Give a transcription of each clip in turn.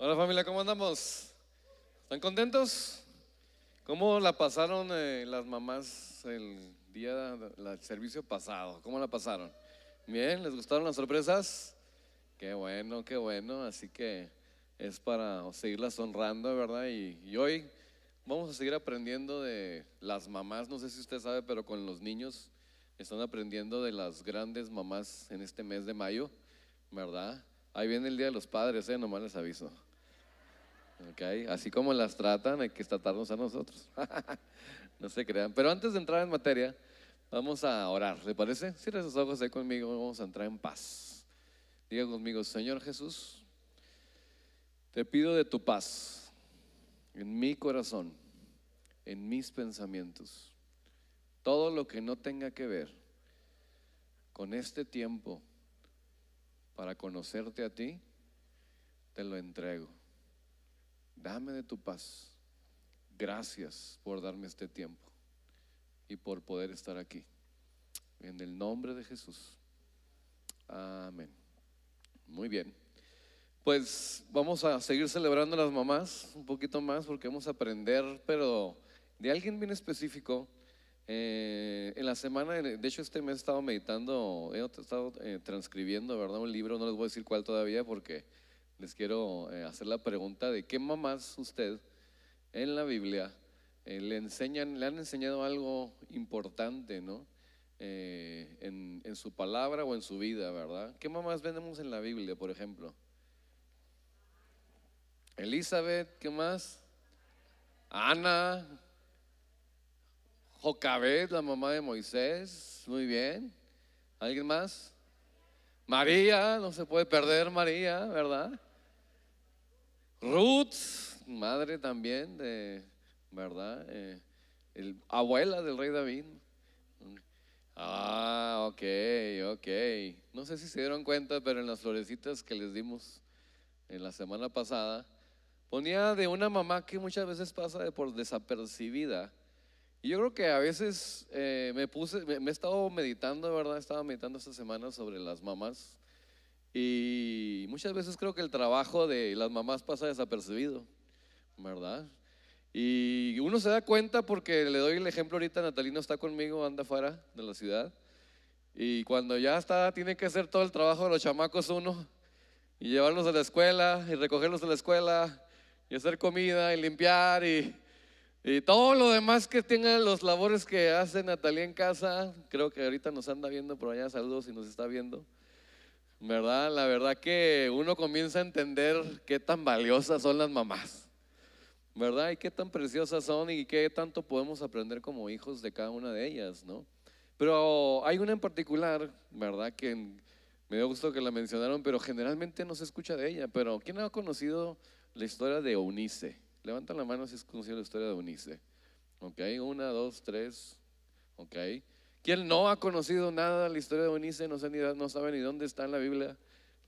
Hola familia, ¿cómo andamos? ¿Están contentos? ¿Cómo la pasaron las mamás el el servicio pasado? ¿Cómo la pasaron? ¿Bien? ¿Les gustaron las sorpresas? Qué bueno, qué bueno. Así que es para seguirlas honrando, ¿verdad? Y hoy vamos a seguir aprendiendo de las mamás. No sé si usted sabe, pero con los niños están aprendiendo de las grandes mamás en este mes de mayo, ¿verdad? Ahí viene el Día de los Padres, nomás les aviso. Okay. Así como las tratan, hay que tratarnos a nosotros. No se crean. Pero antes de entrar en materia, vamos a orar. ¿Le parece? Cierra sus ojos ahí conmigo. Vamos a entrar en paz. Diga conmigo: Señor Jesús, te pido de tu paz en mi corazón, en mis pensamientos. Todo lo que no tenga que ver con este tiempo para conocerte a ti, te lo entrego. Dame de tu paz. Gracias por darme este tiempo y por poder estar aquí. En el nombre de Jesús. Amén. Muy bien. Pues vamos a seguir celebrando a las mamás un poquito más porque vamos a aprender, pero de alguien bien específico. En la semana, de hecho este mes he estado meditando, he estado transcribiendo, ¿verdad? Un libro, no les voy a decir cuál todavía porque les quiero hacer la pregunta de qué mamás usted en la Biblia le han enseñado algo importante, ¿no? En su palabra o en su vida, ¿verdad? ¿Qué mamás vemos en la Biblia, por ejemplo? Elizabeth, ¿qué más? Ana, Jocabed, la mamá de Moisés, muy bien. ¿Alguien más? María, no se puede perder María, ¿verdad? Ruth, madre también de, ¿verdad? Abuela del rey David. Ah, ok, ok. No sé si se dieron cuenta, pero en las florecitas que les dimos en la semana pasada, ponía de una mamá que muchas veces pasa por desapercibida. Y yo creo que a veces me he estado meditando, ¿verdad? Estaba meditando esta semana sobre las mamás. Y muchas veces creo que el trabajo de las mamás pasa desapercibido, ¿verdad? Y uno se da cuenta porque le doy el ejemplo ahorita: Natalino está conmigo, anda fuera de la ciudad. Y cuando ya está, tiene que hacer todo el trabajo de los chamacos uno, y llevarlos a la escuela, y recogerlos de la escuela, y hacer comida, y limpiar, y todo lo demás que tengan los labores que hace Natalia en casa. Creo que ahorita nos anda viendo por allá, saludos si nos está viendo, ¿verdad? La verdad que uno comienza a entender qué tan valiosas son las mamás, ¿verdad? Y qué tan preciosas son y qué tanto podemos aprender como hijos de cada una de ellas, ¿no? Pero hay una en particular, ¿verdad? Que me dio gusto que la mencionaron, pero generalmente no se escucha de ella. Pero ¿quién ha conocido la historia de Eunice? Levanta la mano si has conocido la historia de Eunice. Ok, una, dos, tres. Ok. ¿Quién no ha conocido nada de la historia de Eunice? No sabe ni dónde está en la Biblia.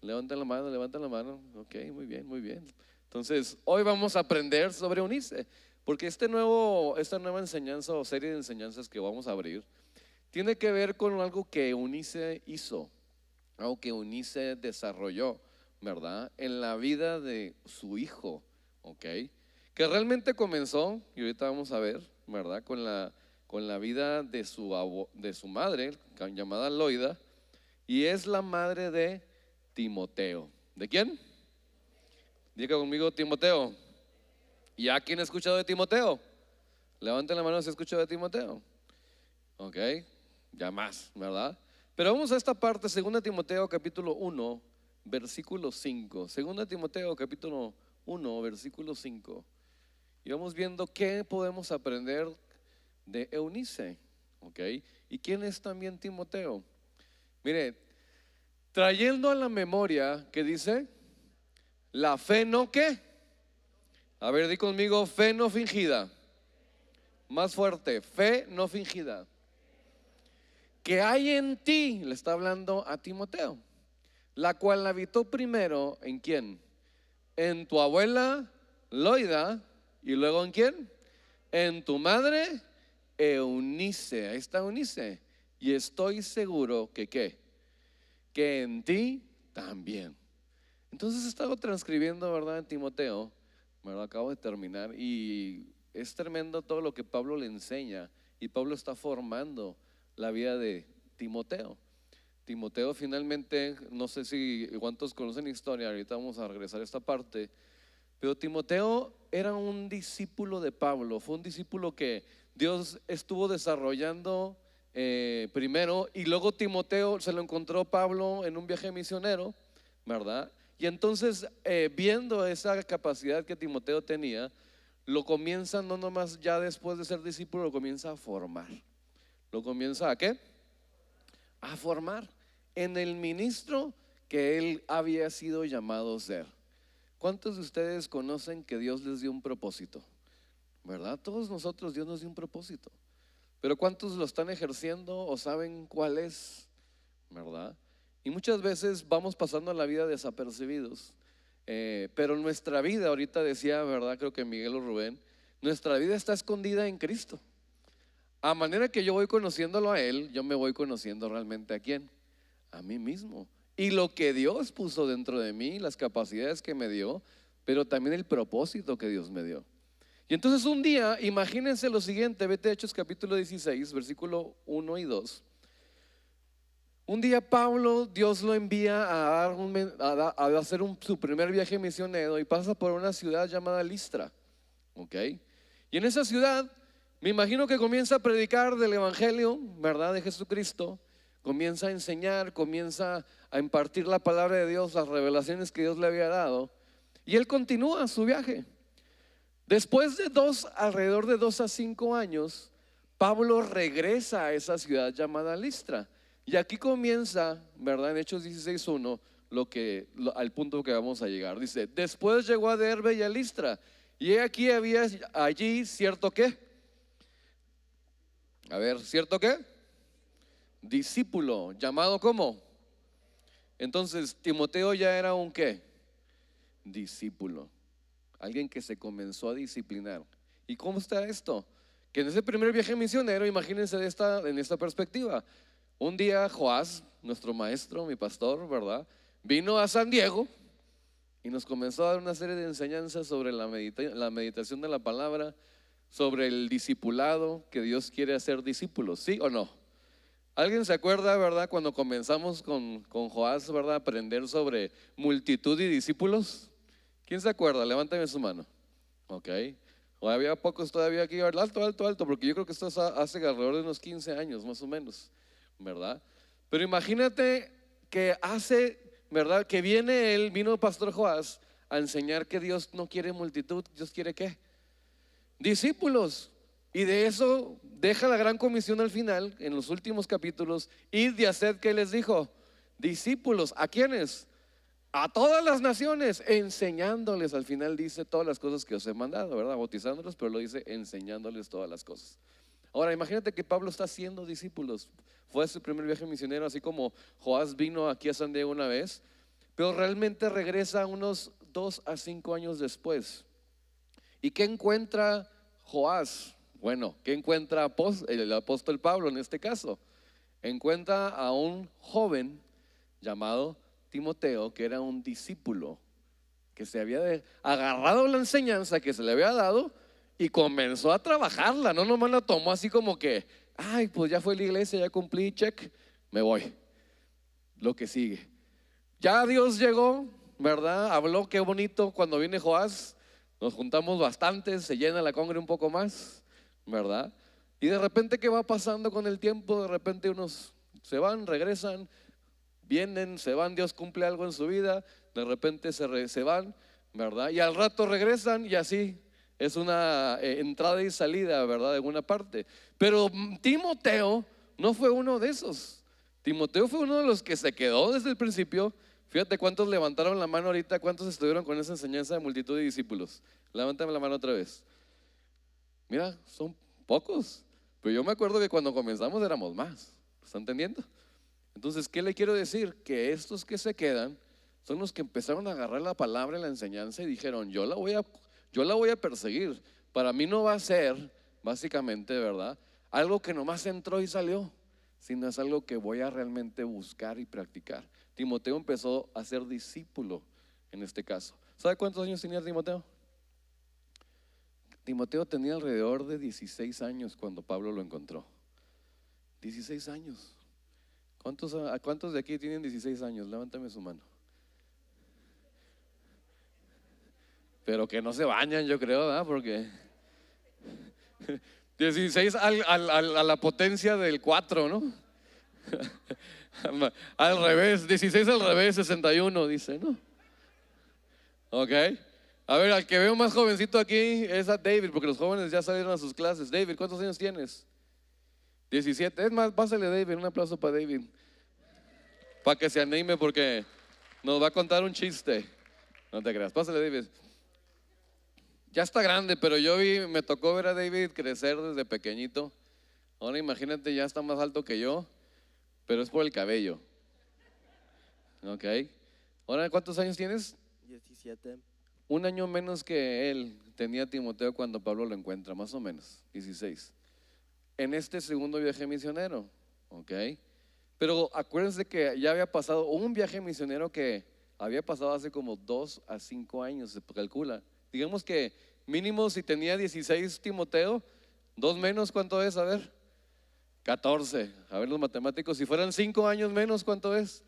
Levanta la mano, levanta la mano. Ok, muy bien, muy bien. Entonces, hoy vamos a aprender sobre Eunice, porque esta nueva enseñanza o serie de enseñanzas que vamos a abrir tiene que ver con algo que Eunice hizo, algo que Eunice desarrolló, ¿verdad? En la vida de su hijo, ¿ok? Que realmente comenzó, y ahorita vamos a ver, ¿verdad? Con la vida de su madre, llamada Loida, y es la madre de Timoteo. ¿De quién? Diga conmigo: Timoteo. ¿Y a quién ha escuchado de Timoteo? Levanten la mano si ha escuchado de Timoteo. Ok, ya más, ¿verdad? Pero vamos a esta parte, 2 Timoteo capítulo 1, versículo 5. 2 Timoteo capítulo 1, versículo 5. Y vamos viendo qué podemos aprender de Eunice, ¿ok? ¿Y quién es también Timoteo? Mire, trayendo a la memoria, ¿qué dice? La fe no, ¿qué? A ver, di conmigo: fe no fingida. Más fuerte: fe no fingida. Que hay en ti, le está hablando a Timoteo, la cual habitó primero ¿en quién? En tu abuela Loida. Y luego ¿en quién? En tu madre Eunice. Ahí está Eunice. Y estoy seguro que ¿qué? Que en ti también. Entonces he estado transcribiendo, ¿verdad? En Timoteo, ¿verdad? Acabo de terminar y es tremendo todo lo que Pablo le enseña y Pablo está formando la vida de Timoteo. Timoteo finalmente, no sé si cuántos conocen la historia, ahorita vamos a regresar a esta parte, pero Timoteo era un discípulo de Pablo, fue un discípulo que Dios estuvo desarrollando primero y luego Timoteo se lo encontró Pablo en un viaje misionero, ¿verdad? Y entonces viendo esa capacidad que Timoteo tenía, lo comienza no nomás ya después de ser discípulo, lo comienza a formar. ¿Lo comienza a qué? A formar en el ministro que él había sido llamado a ser. ¿Cuántos de ustedes conocen que Dios les dio un propósito? ¿Verdad? Todos nosotros Dios nos dio un propósito. Pero ¿cuántos lo están ejerciendo o saben cuál es? ¿Verdad? Y muchas veces vamos pasando la vida desapercibidos. Pero nuestra vida, ahorita decía, ¿verdad? Creo que Miguel o Rubén, nuestra vida está escondida en Cristo. A manera que yo voy conociéndolo a Él, yo me voy conociendo realmente a quién, a mí mismo. Y lo que Dios puso dentro de mí, las capacidades que me dio, pero también el propósito que Dios me dio. Y entonces un día, imagínense lo siguiente, vete a Hechos capítulo 16, versículo 1 y 2. Un día Pablo, Dios lo envía a hacer su primer viaje misionero y pasa por una ciudad llamada Listra, ¿ok? Y en esa ciudad, me imagino que comienza a predicar del evangelio, ¿verdad? De Jesucristo, comienza a enseñar, comienza a impartir la palabra de Dios, las revelaciones que Dios le había dado, y él continúa su viaje. Después de alrededor de 2 a 5 años, Pablo regresa a esa ciudad llamada Listra. Y aquí comienza, ¿verdad? En Hechos 16:1, al punto que vamos a llegar. Dice, después llegó a Derbe y a Listra, y aquí había allí cierto qué. A ver, ¿cierto qué? Discípulo, llamado ¿cómo? Entonces, Timoteo ya era un qué? Discípulo. Alguien que se comenzó a disciplinar. ¿Y cómo está esto? Que en ese primer viaje misionero, imagínense en esta perspectiva. Un día Joás, nuestro maestro, mi pastor, ¿verdad? Vino a San Diego y nos comenzó a dar una serie de enseñanzas sobre la meditación de la palabra, sobre el discipulado, que Dios quiere hacer discípulos, ¿sí o no? ¿Alguien se acuerda, verdad, cuando comenzamos con Joás, verdad, a aprender sobre multitud y discípulos? ¿Quién se acuerda? Levántame su mano. Ok. O había pocos todavía aquí, alto, porque yo creo que esto hace alrededor de unos 15 años, más o menos, ¿verdad? Pero imagínate que ¿verdad? Que vino el pastor Joás a enseñar que Dios no quiere multitud, Dios quiere ¿qué? Discípulos. Y de eso deja la gran comisión al final, en los últimos capítulos, id y haced, ¿qué les dijo? Discípulos. ¿A quiénes? A todas las naciones, enseñándoles. Al final dice todas las cosas que os he mandado, ¿verdad? Bautizándolos, pero lo dice enseñándoles todas las cosas. Ahora imagínate que Pablo está haciendo discípulos. Fue su primer viaje misionero, así como Joás vino aquí a San Diego una vez, pero realmente regresa unos 2 a 5 años después. ¿Y qué encuentra Joás? Bueno, ¿qué encuentra el apóstol Pablo en este caso? Encuentra a un joven llamado Timoteo, que era un discípulo, que se había agarrado la enseñanza que se le había dado y comenzó a trabajarla. No nomás la tomó así como que, ay, pues ya fue la iglesia, ya cumplí, check, me voy. Lo que sigue. Ya Dios llegó, ¿verdad? Habló, qué bonito cuando viene Joás. Nos juntamos bastante, se llena la congre un poco más, ¿verdad? Y de repente, ¿qué va pasando con el tiempo? De repente unos se van, regresan, vienen, se van, Dios cumple algo en su vida, de repente se van, ¿verdad? Y al rato regresan y así es una entrada y salida, ¿verdad? De alguna parte. Pero Timoteo no fue uno de esos. Timoteo fue uno de los que se quedó desde el principio. Fíjate cuántos levantaron la mano ahorita, cuántos estuvieron con esa enseñanza de multitud de discípulos. Levántame la mano otra vez. Mira, son pocos. Pero yo me acuerdo que cuando comenzamos éramos más. ¿Está entendiendo? Entonces, ¿qué le quiero decir? Que estos que se quedan son los que empezaron a agarrar la palabra y la enseñanza y dijeron, yo la voy a perseguir. Para mí no va a ser, básicamente, ¿verdad? Algo que nomás entró y salió, sino es algo que voy a realmente buscar y practicar. Timoteo empezó a ser discípulo en este caso. ¿Sabe cuántos años tenía Timoteo? Timoteo tenía alrededor de 16 años cuando Pablo lo encontró. 16 años. ¿Cuántos de aquí tienen 16 años? Levántame su mano. Pero que no se bañan, yo creo, ¿verdad? Porque 16 a la potencia del 4, ¿no? Al revés, 16 al revés, 61, dice, ¿no? Ok. A ver, al que veo más jovencito aquí es a David, porque los jóvenes ya salieron a sus clases. David, ¿cuántos años tienes? 17. Es más, pásale, David, un aplauso para David, para que se anime, porque nos va a contar un chiste. No te creas, pásale, David. Ya está grande, pero me tocó ver a David crecer desde pequeñito. Ahora imagínate, ya está más alto que yo, pero es por el cabello. Ok. Ahora, ¿cuántos años tienes? 17. Un año menos que él tenía Timoteo cuando Pablo lo encuentra, más o menos, 16. En este segundo viaje misionero, ok. Pero acuérdense que ya había pasado un viaje misionero que había pasado hace como 2 a 5 años, se calcula. Digamos que mínimo si tenía 16 Timoteo, 2 menos, ¿cuánto es? A ver, 14. A ver los matemáticos, si fueran 5 años menos, ¿cuánto es?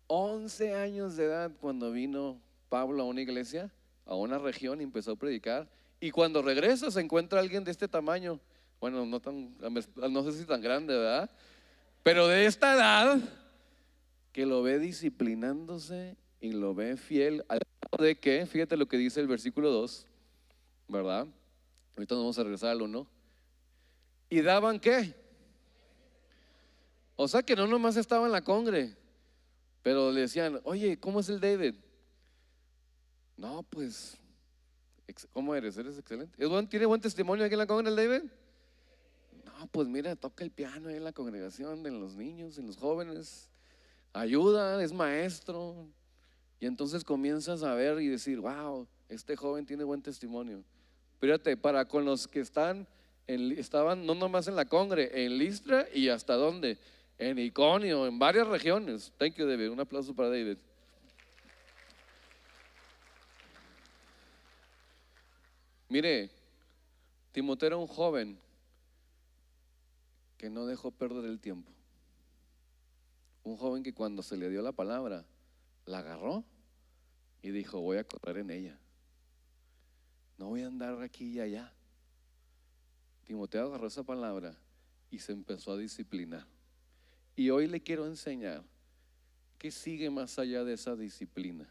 11 años de edad cuando vino Pablo a una iglesia, a una región, y empezó a predicar. Y cuando regresa se encuentra alguien de este tamaño. Bueno, no sé si tan grande, ¿verdad? Pero de esta edad, que lo ve disciplinándose y lo ve fiel, al grado de que, fíjate lo que dice el versículo 2, ¿verdad? Ahorita nos vamos a regresar al 1. ¿Y daban qué? O sea que no nomás estaba en la congre, pero le decían, oye, ¿cómo es el David? No, pues, ¿cómo eres? ¿Eres excelente? ¿Tiene buen testimonio aquí en la congre el David? No, pues mira, toca el piano ahí en la congregación, en los niños, en los jóvenes, ayuda, es maestro. Y entonces comienzas a ver y decir, wow, este joven tiene buen testimonio. Fíjate, para con los que estaban no nomás en la congre, en Listra y hasta dónde, en Iconio, en varias regiones. Thank you, David. Un aplauso para David. Mire, Timoteo era un joven que no dejó perder el tiempo. Un joven que cuando se le dio la palabra, la agarró y dijo, voy a correr en ella. No voy a andar aquí y allá. Timoteo agarró esa palabra y se empezó a disciplinar. Y hoy le quiero enseñar que sigue más allá de esa disciplina.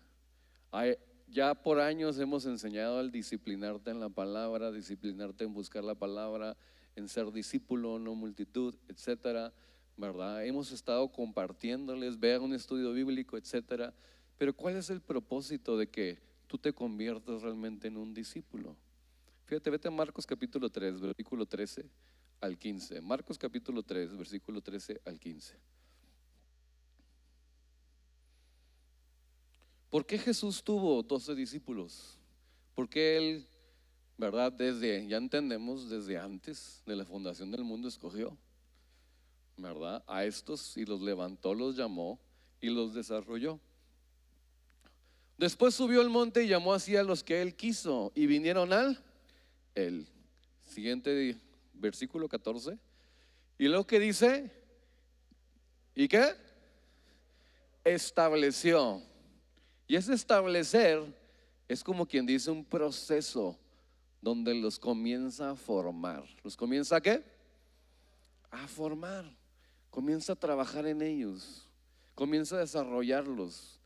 Ya por años hemos enseñado al disciplinarte en la palabra, disciplinarte en buscar la palabra, en ser discípulo, no multitud, etcétera, ¿verdad? Hemos estado compartiéndoles, vean un estudio bíblico, etcétera. Pero ¿cuál es el propósito de que tú te conviertas realmente en un discípulo? Fíjate, vete a Marcos capítulo 3, versículo 13 al 15. Marcos capítulo 3, versículo 13 al 15. ¿Por qué Jesús tuvo 12 discípulos? Porque Él, ¿verdad? Ya entendemos, desde antes de la fundación del mundo escogió, ¿verdad? A estos y los levantó, los llamó y los desarrolló. Después subió al monte y llamó así a los que Él quiso y vinieron al Él. Siguiente versículo 14. Y luego que dice, ¿y qué? Estableció. Y ese establecer es como quien dice un proceso donde los comienza a formar. ¿Los comienza a qué? A formar. Comienza a trabajar en ellos. Comienza a desarrollarlos.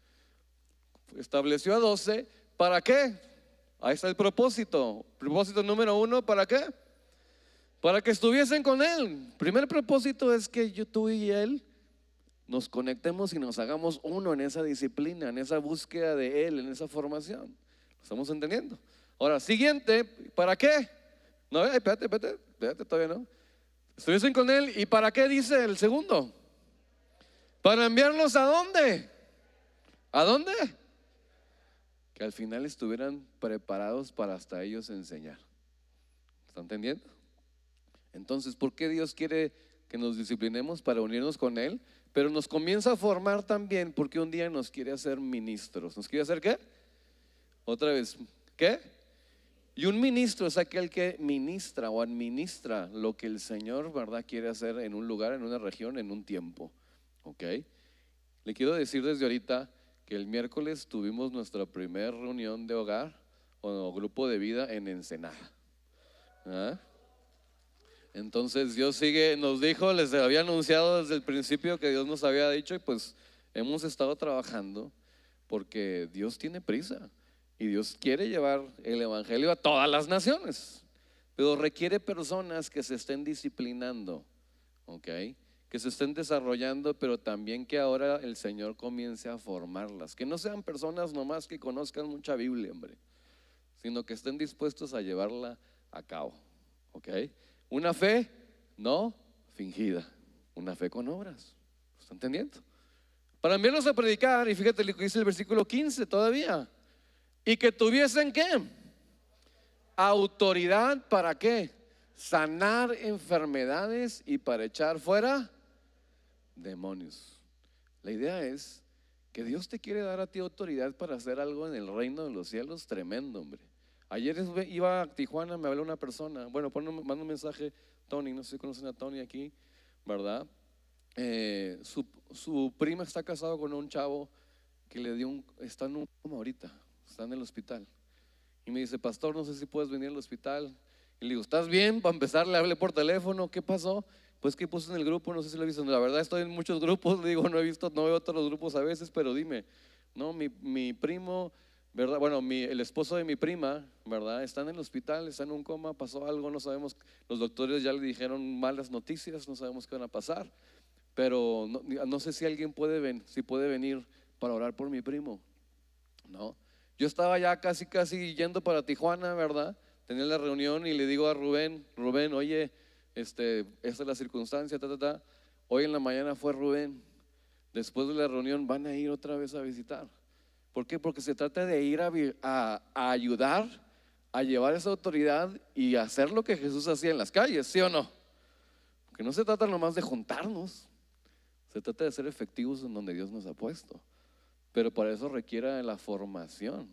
Estableció a 12. ¿Para qué? Ahí está el propósito. Propósito número 1, ¿para qué? Para que estuviesen con Él. Primer propósito es que tú y Él nos conectemos y nos hagamos uno en esa disciplina, en esa búsqueda de Él, en esa formación. ¿Lo estamos entendiendo? Ahora, siguiente, ¿para qué? No, espérate, todavía no. Estuviesen con Él, ¿y para qué dice el segundo? Para enviarlos ¿a dónde? ¿A dónde? Que al final estuvieran preparados para hasta ellos enseñar. ¿Están entendiendo? Entonces, ¿por qué Dios quiere que nos disciplinemos? Para unirnos con Él, pero nos comienza a formar también porque un día nos quiere hacer ministros. ¿Nos quiere hacer qué? Otra vez, ¿qué? Y un ministro es aquel que ministra o administra lo que el Señor, ¿verdad?, quiere hacer en un lugar, en una región, en un tiempo. ¿Ok? Le quiero decir desde ahorita que el miércoles tuvimos nuestra primera reunión de hogar o grupo de vida en Ensenada. ¿Ah? Entonces Dios sigue, nos dijo, les había anunciado desde el principio que Dios nos había dicho, y pues hemos estado trabajando porque Dios tiene prisa y Dios quiere llevar el evangelio a todas las naciones, pero requiere personas que se estén disciplinando, ¿ok? Que se estén desarrollando, pero también que ahora el Señor comience a formarlas, que no sean personas nomás que conozcan mucha Biblia, hombre, sino que estén dispuestos a llevarla a cabo, ¿ok? Una fe no fingida, una fe con obras. ¿Está entendiendo? Para enviarlos a predicar, y fíjate lo que dice el versículo 15 todavía, y que tuviesen ¿qué? Autoridad para ¿qué? Sanar enfermedades y para echar fuera demonios. La idea es que Dios te quiere dar a ti autoridad para hacer algo en el reino de los cielos tremendo, hombre. Ayer iba a Tijuana, me habló una persona, bueno, manda un mensaje, Tony, no sé si conocen a Tony aquí, ¿verdad? Su prima está casado con un chavo que le dio está en un coma ahorita, está en el hospital. Y me dice, pastor, no sé si puedes venir al hospital. Y le digo, ¿estás bien? Para empezar, le hablé por teléfono, ¿qué pasó? Pues que puse en el grupo, no sé si lo he visto. La verdad estoy en muchos grupos, le digo, no veo todos los grupos a veces, pero dime, no, mi primo, ¿verdad? Bueno, el esposo de mi prima, ¿verdad? Está en el hospital, está en un coma, pasó algo, no sabemos, los doctores ya le dijeron malas noticias, no sabemos qué van a pasar, pero no sé si alguien puede venir para orar por mi primo, ¿no? Yo estaba ya casi yendo para Tijuana, ¿verdad? Tenía la reunión y le digo a Rubén, oye, esta es la circunstancia, Hoy en la mañana fue Rubén. Después de la reunión van a ir otra vez a visitar. ¿Por qué? Porque se trata de ir a ayudar, a llevar esa autoridad y hacer lo que Jesús hacía en las calles, ¿sí o no? Porque no se trata nomás de juntarnos, se trata de ser efectivos en donde Dios nos ha puesto. Pero para eso requiere la formación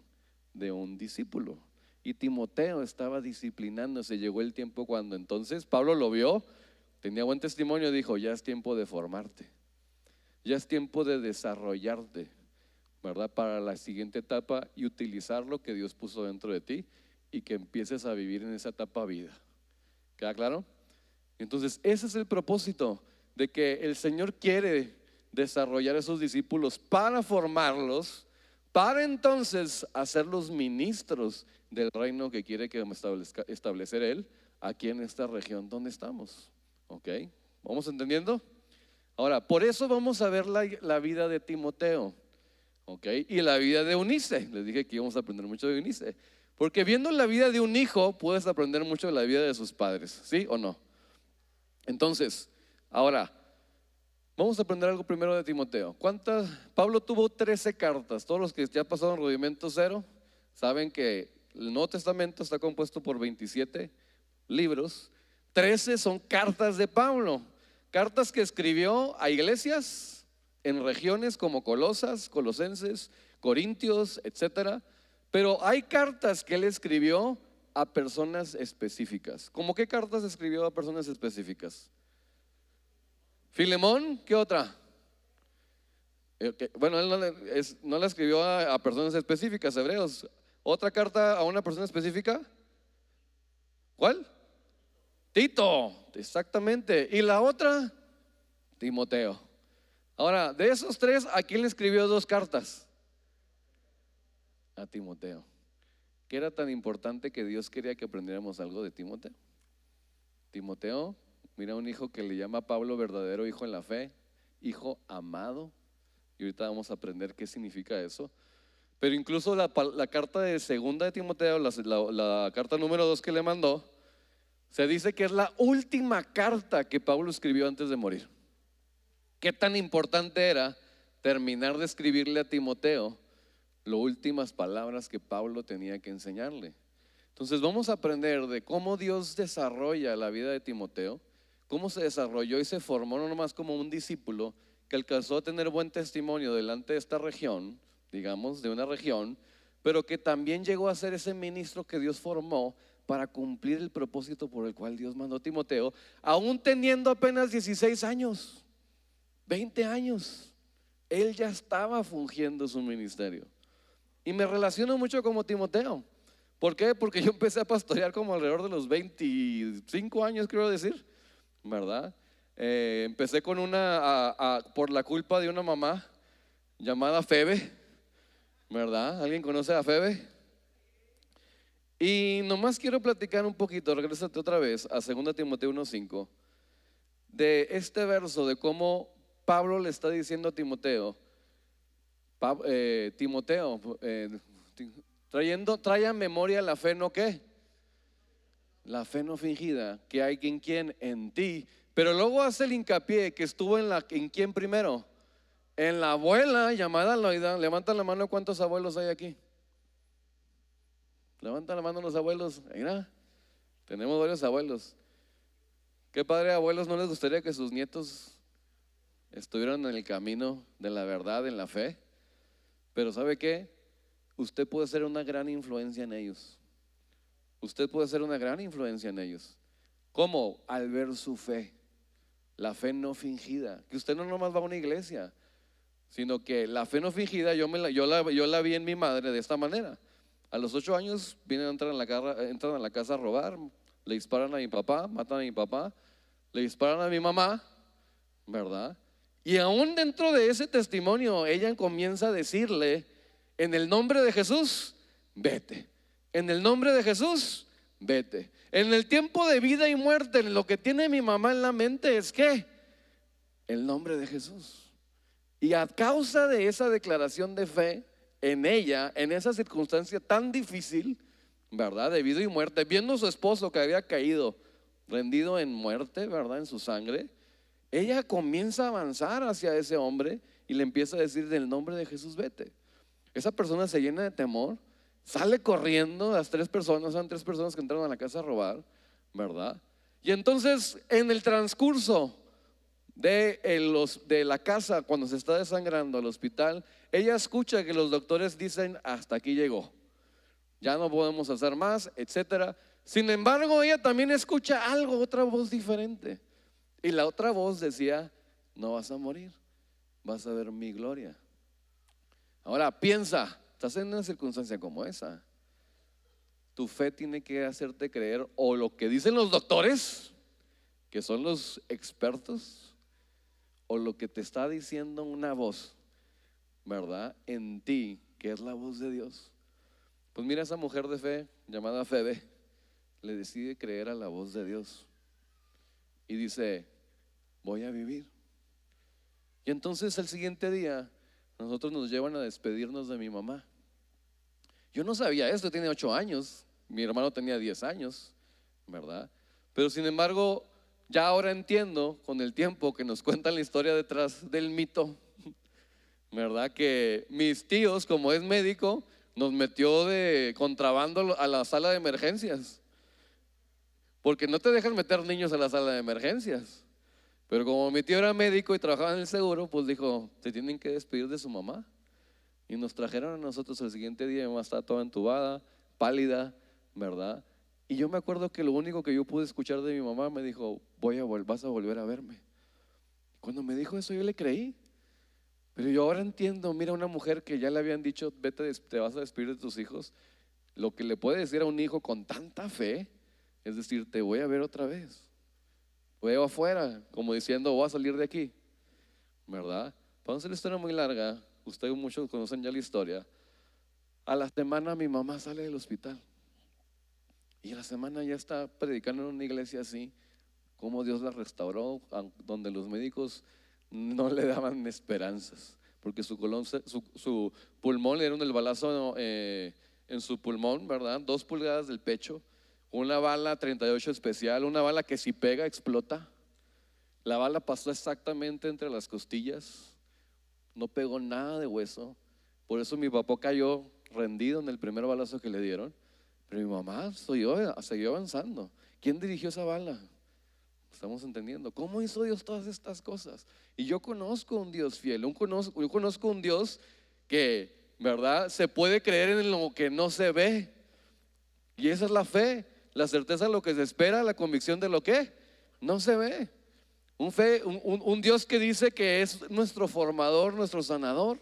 de un discípulo. Y Timoteo estaba disciplinándose. Llegó el tiempo cuando entonces Pablo lo vio, tenía buen testimonio, dijo, ya es tiempo de formarte, ya es tiempo de desarrollarte, ¿verdad? Para la siguiente etapa y utilizar lo que Dios puso dentro de ti y que empieces a vivir en esa etapa vida. ¿Queda claro? Entonces ese es el propósito de que el Señor quiere desarrollar a esos discípulos para formarlos, para entonces hacerlos ministros del reino que quiere que establecer Él aquí en esta región donde estamos. ¿Ok? ¿Vamos entendiendo? Ahora, por eso vamos a ver la vida de Timoteo, ¿ok? Y la vida de Eunice. Les dije que íbamos a aprender mucho de Eunice, porque viendo la vida de un hijo puedes aprender mucho de la vida de sus padres, ¿sí o no? Entonces, ahora vamos a aprender algo primero de Timoteo. Pablo tuvo 13 cartas. Todos los que ya pasaron Rudimento Cero saben que el Nuevo Testamento está compuesto por 27 libros. 13 son cartas de Pablo, cartas que escribió a iglesias en regiones como Colosas, Colosenses, Corintios, etcétera. Pero hay cartas que él escribió a personas específicas. ¿Cómo qué cartas escribió a personas específicas? Filemón, ¿qué otra? Bueno, él no la escribió a personas específicas, hebreos. ¿Otra carta a una persona específica? ¿Cuál? Tito, exactamente. ¿Y la otra? Timoteo. Ahora, de esos tres, ¿a quién le escribió 2 cartas? A Timoteo. ¿Qué era tan importante que Dios quería que aprendiéramos algo de Timoteo? Timoteo, mira, un hijo que le llama Pablo verdadero hijo en la fe, hijo amado. Y ahorita vamos a aprender qué significa eso. Pero incluso la carta de segunda de Timoteo, la carta número 2 que le mandó, se dice que es la última carta que Pablo escribió antes de morir. ¿Qué tan importante era terminar de escribirle a Timoteo las últimas palabras que Pablo tenía que enseñarle? Entonces vamos a aprender de cómo Dios desarrolla la vida de Timoteo, cómo se desarrolló y se formó no nomás como un discípulo que alcanzó a tener buen testimonio delante de esta región, digamos, de una región, pero que también llegó a ser ese ministro que Dios formó para cumplir el propósito por el cual Dios mandó a Timoteo, aún teniendo apenas 16 años, 20 años, él ya estaba fungiendo su ministerio. Y me relaciono mucho como Timoteo. ¿Por qué? Porque yo empecé a pastorear como alrededor de los 25 años, quiero decir, ¿verdad? Empecé con por la culpa de una mamá llamada Febe, ¿verdad? ¿Alguien conoce a Febe? Y nomás quiero platicar un poquito, regrésate otra vez a 2 Timoteo 1:5, de este verso, de cómo Pablo le está diciendo a Timoteo, Timoteo, trae a memoria la fe no qué, la fe no fingida, que hay en quien, en ti. Pero luego hace el hincapié que estuvo en quién primero, en la abuela llamada Loida. Levanta la mano, ¿cuántos abuelos hay aquí? Levanta la mano los abuelos. Mira, tenemos varios abuelos. Qué padre, abuelos, ¿no les gustaría que sus nietos estuvieran en el camino de la verdad, en la fe? Pero ¿sabe qué? Usted puede ser una gran influencia en ellos. Usted puede ser una gran influencia en ellos. ¿Cómo? Al ver su fe, la fe no fingida. Que usted no nomás va a una iglesia, sino que la fe no fingida yo la vi en mi madre de esta manera. A los 8 años entran a la casa a robar, le disparan a mi papá, matan a mi papá, le disparan a mi mamá, ¿verdad? Y aún dentro de ese testimonio, ella comienza a decirle: en el nombre de Jesús, vete. En el nombre de Jesús, vete. En el tiempo de vida y muerte, lo que tiene mi mamá en la mente es que el nombre de Jesús. Y a causa de esa declaración de fe en ella, en esa circunstancia tan difícil, ¿verdad? De vida y muerte, viendo a su esposo que había caído rendido en muerte, ¿verdad? En su sangre, ella comienza a avanzar hacia ese hombre y le empieza a decir: del nombre de Jesús, vete. Esa persona se llena de temor, sale corriendo. Las 3 personas, son 3 personas que entraron a la casa a robar, ¿verdad? Y entonces, en el transcurso de la casa, cuando se está desangrando al hospital, ella escucha que los doctores dicen: hasta aquí llegó, ya no podemos hacer más, etcétera. Sin embargo, ella también escucha algo, otra voz diferente. Y la otra voz decía: no vas a morir, vas a ver mi gloria. Ahora piensa, estás en una circunstancia como esa. Tu fe tiene que hacerte creer o lo que dicen los doctores, que son los expertos, o lo que te está diciendo una voz, ¿verdad? En ti, que es la voz de Dios. Pues mira, esa mujer de fe llamada Febe le decide creer a la voz de Dios y dice: voy a vivir. Y entonces el siguiente día nosotros nos llevan a despedirnos de mi mamá. Yo no sabía esto, tiene 8 años, mi hermano tenía 10 años, ¿verdad? Pero sin embargo, ya ahora entiendo con el tiempo que nos cuentan la historia detrás del mito, ¿verdad? Que mis tíos, como es médico, nos metió de contrabando a la sala de emergencias, porque no te dejan meter niños a la sala de emergencias. Pero como mi tío era médico y trabajaba en el seguro, pues dijo: se tienen que despedir de su mamá. Y nos trajeron a nosotros el siguiente día. Mi mamá estaba toda entubada, pálida, ¿verdad? Y yo me acuerdo que lo único que yo pude escuchar de mi mamá, me dijo: vas a volver a verme. Cuando me dijo eso, yo le creí. Pero yo ahora entiendo, mira, una mujer que ya le habían dicho: vete, te vas a despedir de tus hijos. Lo que le puede decir a un hijo con tanta fe es decir: te voy a ver otra vez, veo afuera, como diciendo: voy a salir de aquí, ¿verdad? Para no hacer la historia muy larga, ustedes muchos conocen ya la historia. A la semana mi mamá sale del hospital y a la semana ya está predicando en una iglesia así, como Dios la restauró, donde los médicos no le daban esperanzas, porque su pulmón, le dieron el balazo en su pulmón, ¿verdad? 2 pulgadas del pecho, una bala 38 especial, una bala que si pega explota. La bala pasó exactamente entre las costillas, no pegó nada de hueso. Por eso mi papá cayó rendido en el primer balazo que le dieron. Pero mi mamá siguió avanzando. ¿Quién dirigió esa bala? ¿Estamos entendiendo? ¿Cómo hizo Dios todas estas cosas? Y yo conozco un Dios fiel, yo conozco un Dios que, ¿verdad? Se puede creer en lo que no se ve. Y esa es la fe, la certeza de lo que se espera, la convicción de lo que no se ve. Un Dios que dice que es nuestro formador, nuestro sanador,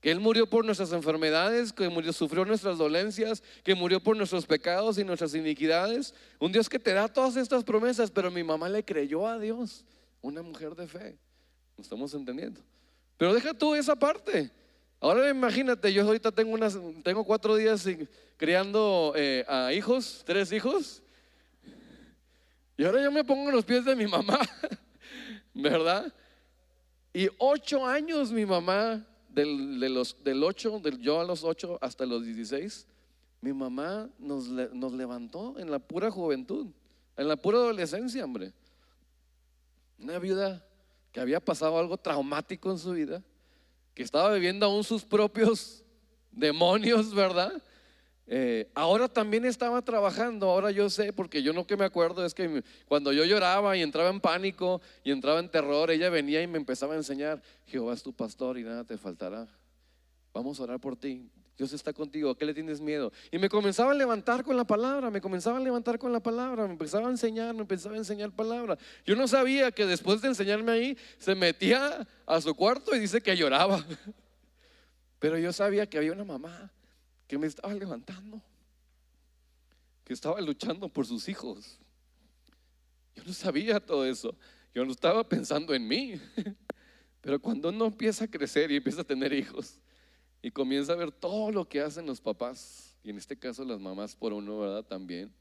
que Él murió por nuestras enfermedades, que sufrió nuestras dolencias, que murió por nuestros pecados y nuestras iniquidades. Un Dios que te da todas estas promesas, pero mi mamá le creyó a Dios, una mujer de fe. ¿No estamos entendiendo? Pero deja tú esa parte. Ahora imagínate, yo ahorita tengo 4 días criando a hijos, 3 hijos, y ahora yo me pongo en los pies de mi mamá, ¿verdad? Y 8 años mi mamá, yo a los 8 hasta los 16, mi mamá nos levantó en la pura juventud, en la pura adolescencia, hombre. Una viuda que había pasado algo traumático en su vida, que estaba viviendo aún sus propios demonios, ¿verdad? Ahora también estaba trabajando. Ahora yo sé, porque yo lo que me acuerdo es que cuando yo lloraba y entraba en pánico y entraba en terror, ella venía y me empezaba a enseñar: Jehová es tu pastor y nada te faltará, vamos a orar por ti, Dios está contigo, ¿a qué le tienes miedo? Y me comenzaba a levantar con la palabra, me empezaba a enseñar palabra. Yo no sabía que después de enseñarme ahí se metía a su cuarto y dice que lloraba. Pero yo sabía que había una mamá que me estaba levantando, que estaba luchando por sus hijos. Yo no sabía todo eso, yo no estaba pensando en mí. Pero cuando uno empieza a crecer y empieza a tener hijos y comienza a ver todo lo que hacen los papás, y en este caso las mamás por uno, ¿verdad? También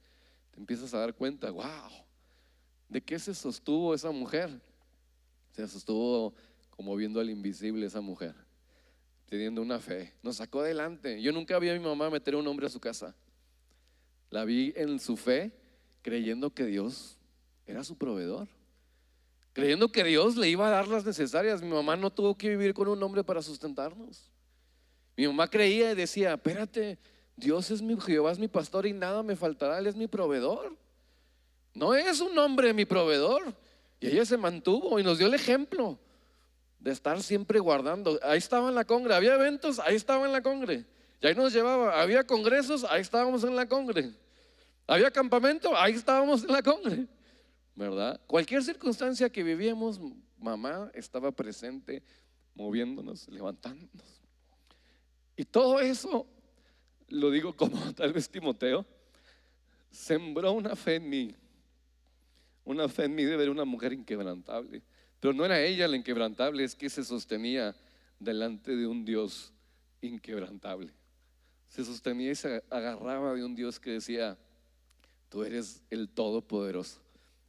te empiezas a dar cuenta, wow, ¿de qué se sostuvo esa mujer? Se sostuvo como viendo al invisible esa mujer, teniendo una fe, nos sacó adelante. Yo nunca vi a mi mamá meter a un hombre a su casa. La vi en su fe, creyendo que Dios era su proveedor, creyendo que Dios le iba a dar las necesarias. Mi mamá no tuvo que vivir con un hombre para sustentarnos. Mi mamá creía y decía: espérate, Dios es Jehová es mi pastor y nada me faltará, Él es mi proveedor. No es un hombre mi proveedor. Y ella se mantuvo y nos dio el ejemplo de estar siempre guardando. Ahí estaba en la congre, había eventos, ahí estaba en la congre, y ahí nos llevaba. Había congresos, ahí estábamos en la congre. Había campamento, ahí estábamos en la congre, ¿verdad? Cualquier circunstancia que vivíamos, mamá estaba presente, moviéndonos, levantándonos. Y todo eso, lo digo como tal vez Timoteo, sembró una fe en mí. Una fe en mí de ver una mujer inquebrantable. Pero no era ella la inquebrantable, es que se sostenía delante de un Dios inquebrantable. Se sostenía y se agarraba de un Dios que decía: tú eres el Todopoderoso.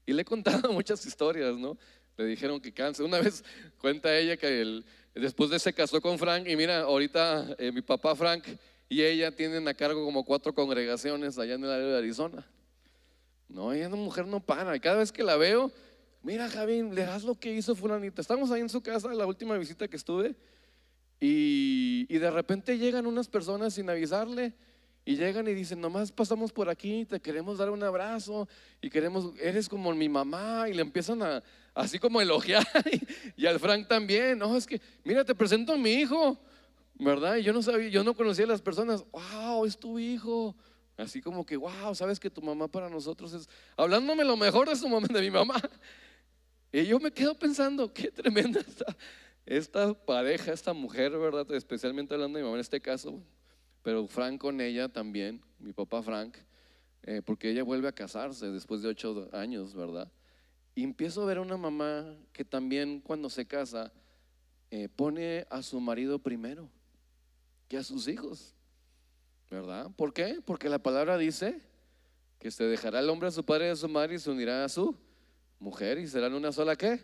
Y le he contado muchas historias, ¿no? Le dijeron que cáncer. Una vez cuenta ella que después de se casó con Frank, y mira, ahorita mi papá Frank y ella tienen a cargo como 4 congregaciones allá en el área de Arizona. No, ella una mujer no para. Y cada vez que la veo: mira, Javi, le das lo que hizo fulanita. Estamos ahí en su casa, la última visita que estuve, y de repente llegan unas personas sin avisarle, y llegan y dicen: nomás pasamos por aquí, te queremos dar un abrazo y eres como mi mamá. Y le empiezan así como a elogiar, y al Frank también. No, es que mira, te presento a mi hijo, ¿verdad? Y yo no sabía, yo no conocía a las personas. Wow, es tu hijo. Así como que, wow, sabes que tu mamá para nosotros es, hablándome lo mejor de su mamá, de mi mamá. Y yo me quedo pensando, qué tremenda esta pareja, esta mujer, ¿verdad? Especialmente hablando de mi mamá en este caso, pero Frank con ella también, mi papá Frank, porque ella vuelve a casarse después de 8 años, ¿verdad? Y empiezo a ver a una mamá que también cuando se casa pone a su marido primero que a sus hijos, ¿verdad? ¿Por qué? Porque la palabra dice que se dejará el hombre a su padre y a su madre y se unirá a su mujer y serán una sola ¿qué?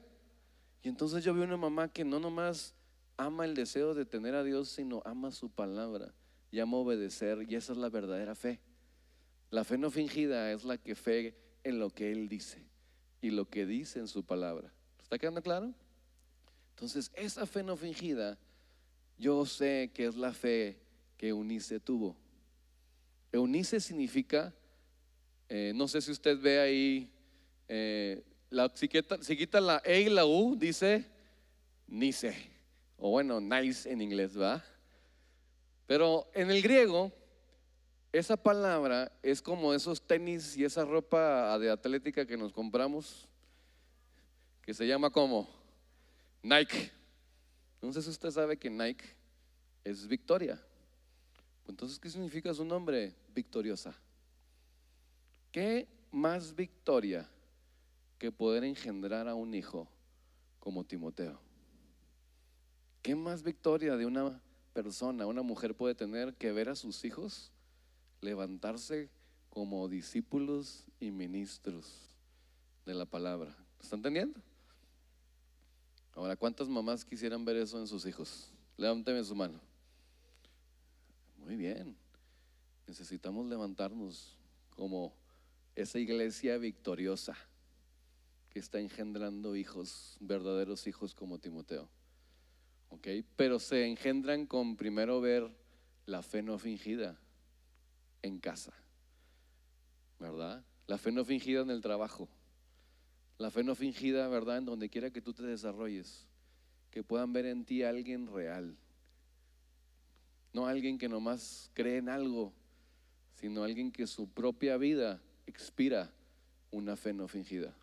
Y entonces yo veo una mamá que no nomás ama el deseo de tener a Dios, sino ama su palabra y ama obedecer, y esa es la verdadera fe. La fe no fingida es la que fe en lo que Él dice y lo que dice en su palabra. ¿Está quedando claro? Entonces esa fe no fingida, yo sé que es la fe que Eunice tuvo. Eunice significa, no sé si usted ve ahí si quita la E y la U, dice Nice, o bueno, nice en inglés, ¿va? Pero en el griego, esa palabra es como esos tenis y esa ropa de atlética que nos compramos, que se llama como Nike. No sé si usted sabe que Nike es victoria. Entonces, ¿qué significa su nombre? Victoriosa. ¿Qué más victoria que poder engendrar a un hijo como Timoteo? ¿Qué más victoria de una persona, una mujer puede tener que ver a sus hijos levantarse como discípulos y ministros de la palabra? ¿Está entendiendo? Ahora, ¿cuántas mamás quisieran ver eso en sus hijos? Levánteme su mano. Muy bien. Necesitamos levantarnos como esa iglesia victoriosa que está engendrando hijos, verdaderos hijos como Timoteo. ¿Ok? Pero se engendran con primero ver la fe no fingida en casa, ¿verdad? La fe no fingida en el trabajo. La fe no fingida, ¿verdad? En donde quiera que tú te desarrolles, que puedan ver en ti a alguien real. No alguien que nomás cree en algo, sino alguien que su propia vida expira una fe no fingida.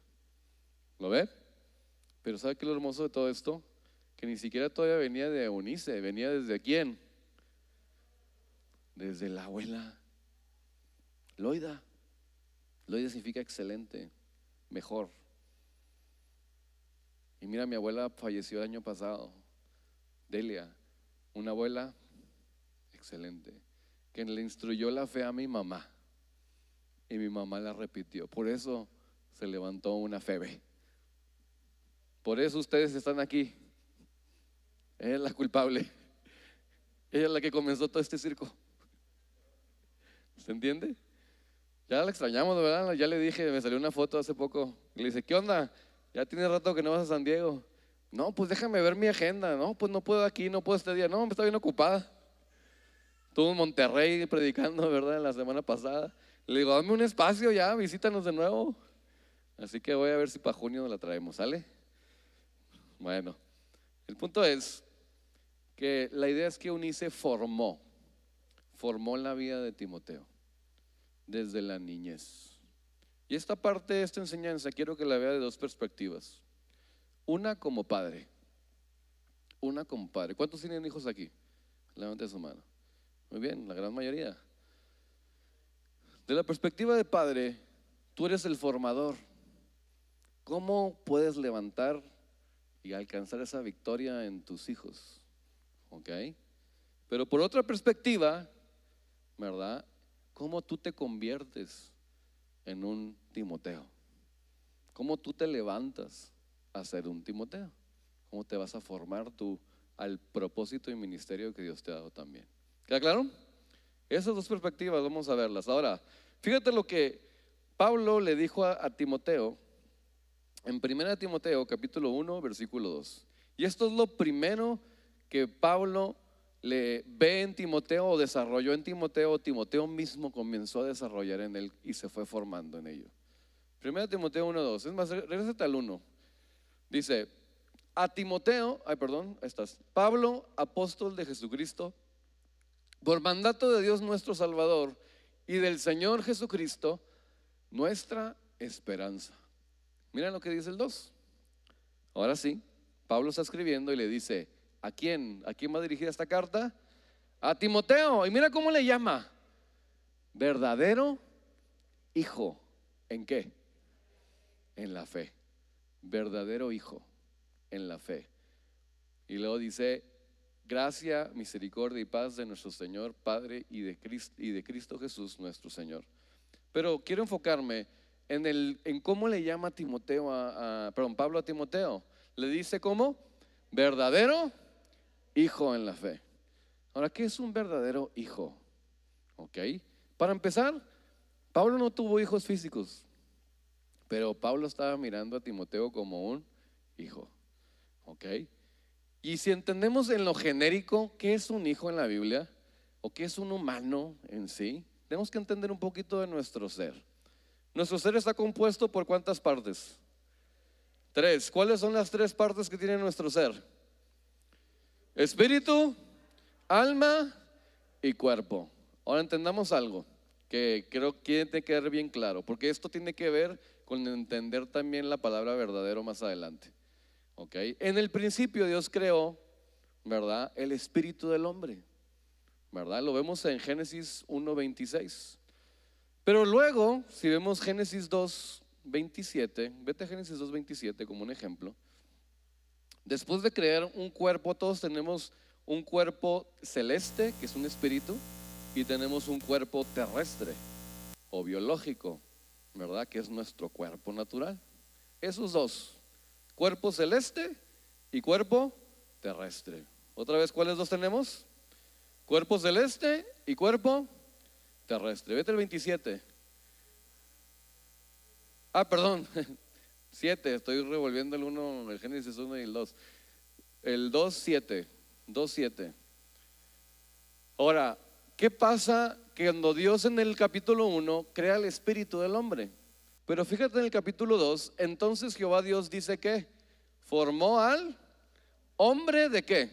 ¿Lo ve? Pero ¿sabe qué es lo hermoso de todo esto? Que ni siquiera todavía venía de Eunice, venía desde ¿quién? Desde la abuela Loida. Loida significa excelente, mejor. Y mira, mi abuela falleció el año pasado, Delia, una abuela excelente, que le instruyó la fe a mi mamá y mi mamá la repitió. Por eso se levantó una Febe. Por eso ustedes están aquí. Ella es la culpable. Ella es la que comenzó todo este circo. ¿Se entiende? Ya la extrañamos, ¿verdad? Ya le dije, me salió una foto hace poco. Le dice, ¿qué onda? Ya tiene rato que no vas a San Diego. No, pues déjame ver mi agenda. No, pues no puedo aquí, no puedo este día. No, me está bien ocupada. Estuve en Monterrey predicando, ¿verdad? La semana pasada. Le digo, dame un espacio ya, visítanos de nuevo. Así que voy a ver si para junio la traemos, ¿sale? Bueno, el punto es que la idea es que Eunice formó la vida de Timoteo desde la niñez. Y esta parte de esta enseñanza quiero que la vea de dos perspectivas. Una como padre. ¿Cuántos tienen hijos aquí? Levante su mano. Muy bien, la gran mayoría. De la perspectiva de padre, tú eres el formador. ¿Cómo puedes levantar y alcanzar esa victoria en tus hijos? ¿Ok? Pero por otra perspectiva, ¿verdad? ¿Cómo tú te conviertes en un Timoteo? ¿Cómo tú te levantas a ser un Timoteo? ¿Cómo te vas a formar tú al propósito y ministerio que Dios te ha dado también? ¿Queda claro? Esas dos perspectivas vamos a verlas. Ahora, fíjate lo que Pablo le dijo a Timoteo en 1 Timoteo capítulo 1 versículo 2. Y esto es lo primero que Pablo le ve en Timoteo o desarrolló en Timoteo. Timoteo mismo comenzó a desarrollar en él y se fue formando en ello. 1 Timoteo 1:2. Es más, regrésate al 1. Dice, a Timoteo, ahí estás. Pablo, apóstol de Jesucristo, por mandato de Dios nuestro Salvador y del Señor Jesucristo, nuestra esperanza. Mira lo que dice el 2. Ahora sí, Pablo está escribiendo y le dice, ¿a quién? ¿A quién va dirigida esta carta? A Timoteo. Y mira cómo le llama. Verdadero hijo. ¿En qué? En la fe. Verdadero hijo en la fe. Y luego dice, gracia, misericordia y paz de nuestro Señor Padre y de Cristo Jesús nuestro Señor. Pero quiero enfocarme en cómo le llama Timoteo Pablo a Timoteo. Le dice ¿cómo? Verdadero hijo en la fe. Ahora, ¿qué es un verdadero hijo? Ok. Para empezar, Pablo no tuvo hijos físicos, pero Pablo estaba mirando a Timoteo como un hijo. Ok. Y si entendemos en lo genérico qué es un hijo en la Biblia o qué es un humano en sí, tenemos que entender un poquito de nuestro ser. Nuestro ser está compuesto por ¿cuántas partes? Tres. ¿Cuáles son las tres partes que tiene nuestro ser? Espíritu, alma y cuerpo. Ahora entendamos algo que creo que tiene que quedar bien claro, porque esto tiene que ver con entender también la palabra verdadero más adelante. ¿Ok? En el principio Dios creó, ¿verdad?, el espíritu del hombre, ¿verdad? Lo vemos en Génesis 1:26. Pero luego, si vemos Génesis 2:27, vete a Génesis 2:27 como un ejemplo. Después de crear un cuerpo, todos tenemos un cuerpo celeste, que es un espíritu, y tenemos un cuerpo terrestre o biológico, ¿verdad?, que es nuestro cuerpo natural. Esos dos, cuerpo celeste y cuerpo terrestre. Otra vez, ¿cuáles dos tenemos? Cuerpo celeste y cuerpo terrestre. Vete al 27. Perdón, 7, estoy revolviendo el 1, el Génesis 1 y el 2. El 2:7. Ahora, ¿qué pasa cuando Dios en el capítulo 1 crea el espíritu del hombre? Pero fíjate en el capítulo 2, entonces Jehová Dios dice que formó al hombre ¿de qué?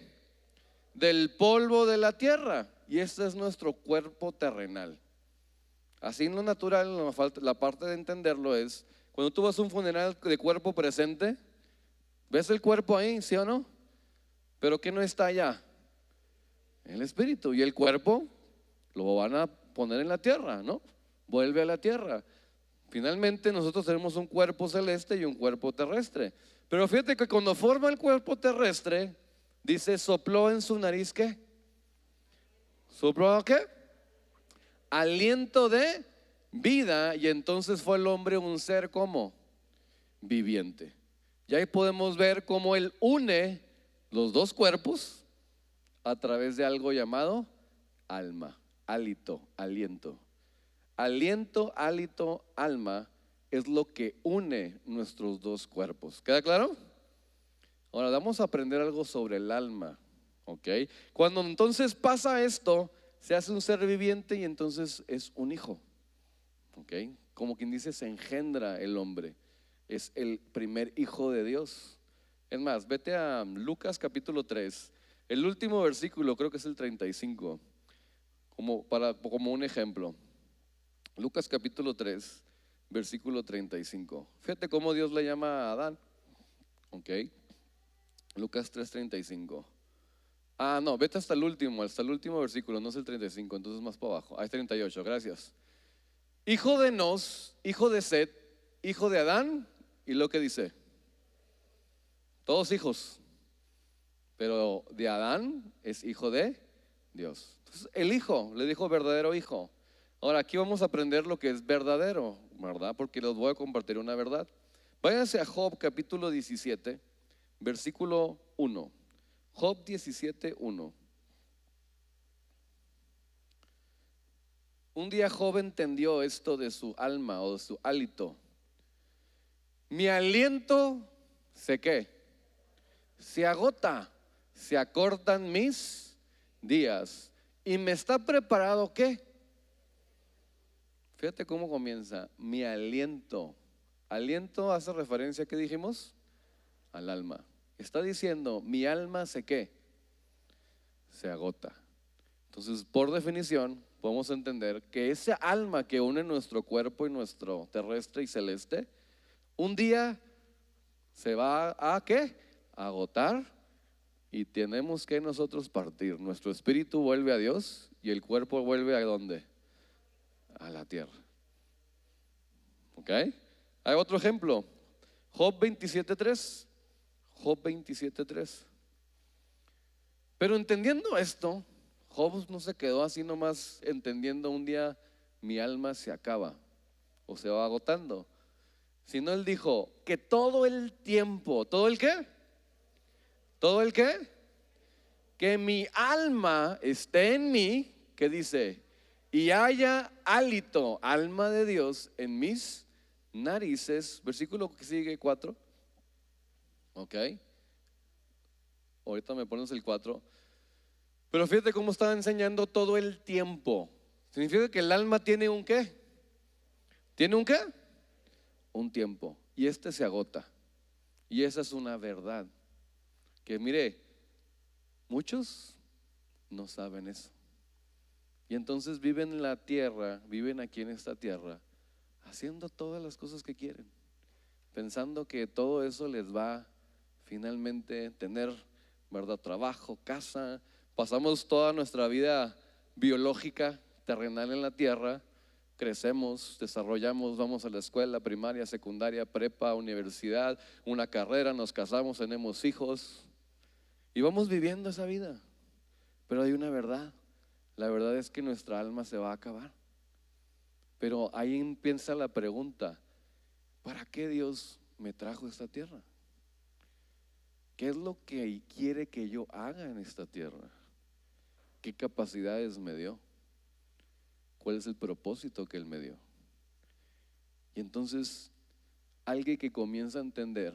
Del polvo de la tierra. Y este es nuestro cuerpo terrenal. Así en lo natural, la parte de entenderlo es, cuando tú vas a un funeral de cuerpo presente, ¿ves el cuerpo ahí, sí o no? Pero ¿qué no está allá? El espíritu. Y el cuerpo lo van a poner en la tierra, ¿no? Vuelve a la tierra. Finalmente nosotros tenemos un cuerpo celeste y un cuerpo terrestre. Pero fíjate que cuando forma el cuerpo terrestre, dice, sopló en su nariz, ¿qué? ¿Sopló qué? Aliento de vida, y entonces fue el hombre un ser como viviente. Y ahí podemos ver cómo él une los dos cuerpos a través de algo llamado alma, hálito, aliento. Aliento, hálito, alma es lo que une nuestros dos cuerpos. ¿Queda claro? Ahora vamos a aprender algo sobre el alma, ¿ok? Cuando entonces pasa esto, se hace un ser viviente y entonces es un hijo, ¿ok? Como quien dice, se engendra el hombre. Es el primer hijo de Dios. Es más, vete a Lucas capítulo 3. El último versículo creo que es el 35, como un ejemplo. Lucas capítulo 3, versículo 35. Fíjate cómo Dios le llama a Adán, ¿ok? Lucas 3:35. No, vete hasta el último versículo, no es el 35, entonces más para abajo. Es 38, gracias. Hijo de Nos, hijo de Set, hijo de Adán, y lo que dice, todos hijos, pero de Adán es hijo de Dios. Entonces, el hijo, le dijo verdadero hijo. Ahora aquí vamos a aprender lo que es verdadero, ¿verdad? Porque les voy a compartir una verdad. Váyanse a Job capítulo 17, versículo 1. Job 17:1. Un día Job entendió esto de su alma o de su hálito. Mi aliento se agota, se acortan mis días y me está preparado ¿qué? Fíjate cómo comienza. Mi aliento. Aliento hace referencia, ¿qué dijimos? Al alma. Está diciendo, mi alma se agota. Entonces, por definición, podemos entender que esa alma que une nuestro cuerpo y nuestro terrestre y celeste, un día se va a ¿qué? A agotar, y tenemos que nosotros partir. Nuestro espíritu vuelve a Dios y el cuerpo vuelve ¿a dónde? A la tierra. ¿Ok? Hay otro ejemplo. Job 27:3. Job 27:3. Pero entendiendo esto, Job no se quedó así nomás entendiendo un día mi alma se acaba o se va agotando, sino él dijo que todo el tiempo, ¿todo el qué? ¿Todo el qué? Que mi alma esté en mí, que dice, y haya hálito, alma de Dios, en mis narices. Versículo que sigue, 4. Ok. Ahorita me pones el 4. Pero fíjate cómo estaba enseñando todo el tiempo. Significa que el alma tiene un ¿qué? ¿Tiene un qué? Un tiempo. Y este se agota. Y esa es una verdad. Que mire, muchos no saben eso. Y entonces viven en la tierra, viven aquí en esta tierra, haciendo todas las cosas que quieren, pensando que todo eso les va finalmente tener, ¿verdad? Trabajo, casa. Pasamos toda nuestra vida biológica, terrenal en la tierra, crecemos, desarrollamos, vamos a la escuela primaria, secundaria, prepa, universidad, una carrera, nos casamos, tenemos hijos y vamos viviendo esa vida. Pero hay una verdad. La verdad es que nuestra alma se va a acabar. Pero ahí empieza la pregunta: ¿para qué Dios me trajo a esta tierra? ¿Qué es lo que quiere que yo haga en esta tierra? ¿Qué capacidades me dio? ¿Cuál es el propósito que Él me dio? Y entonces alguien que comienza a entender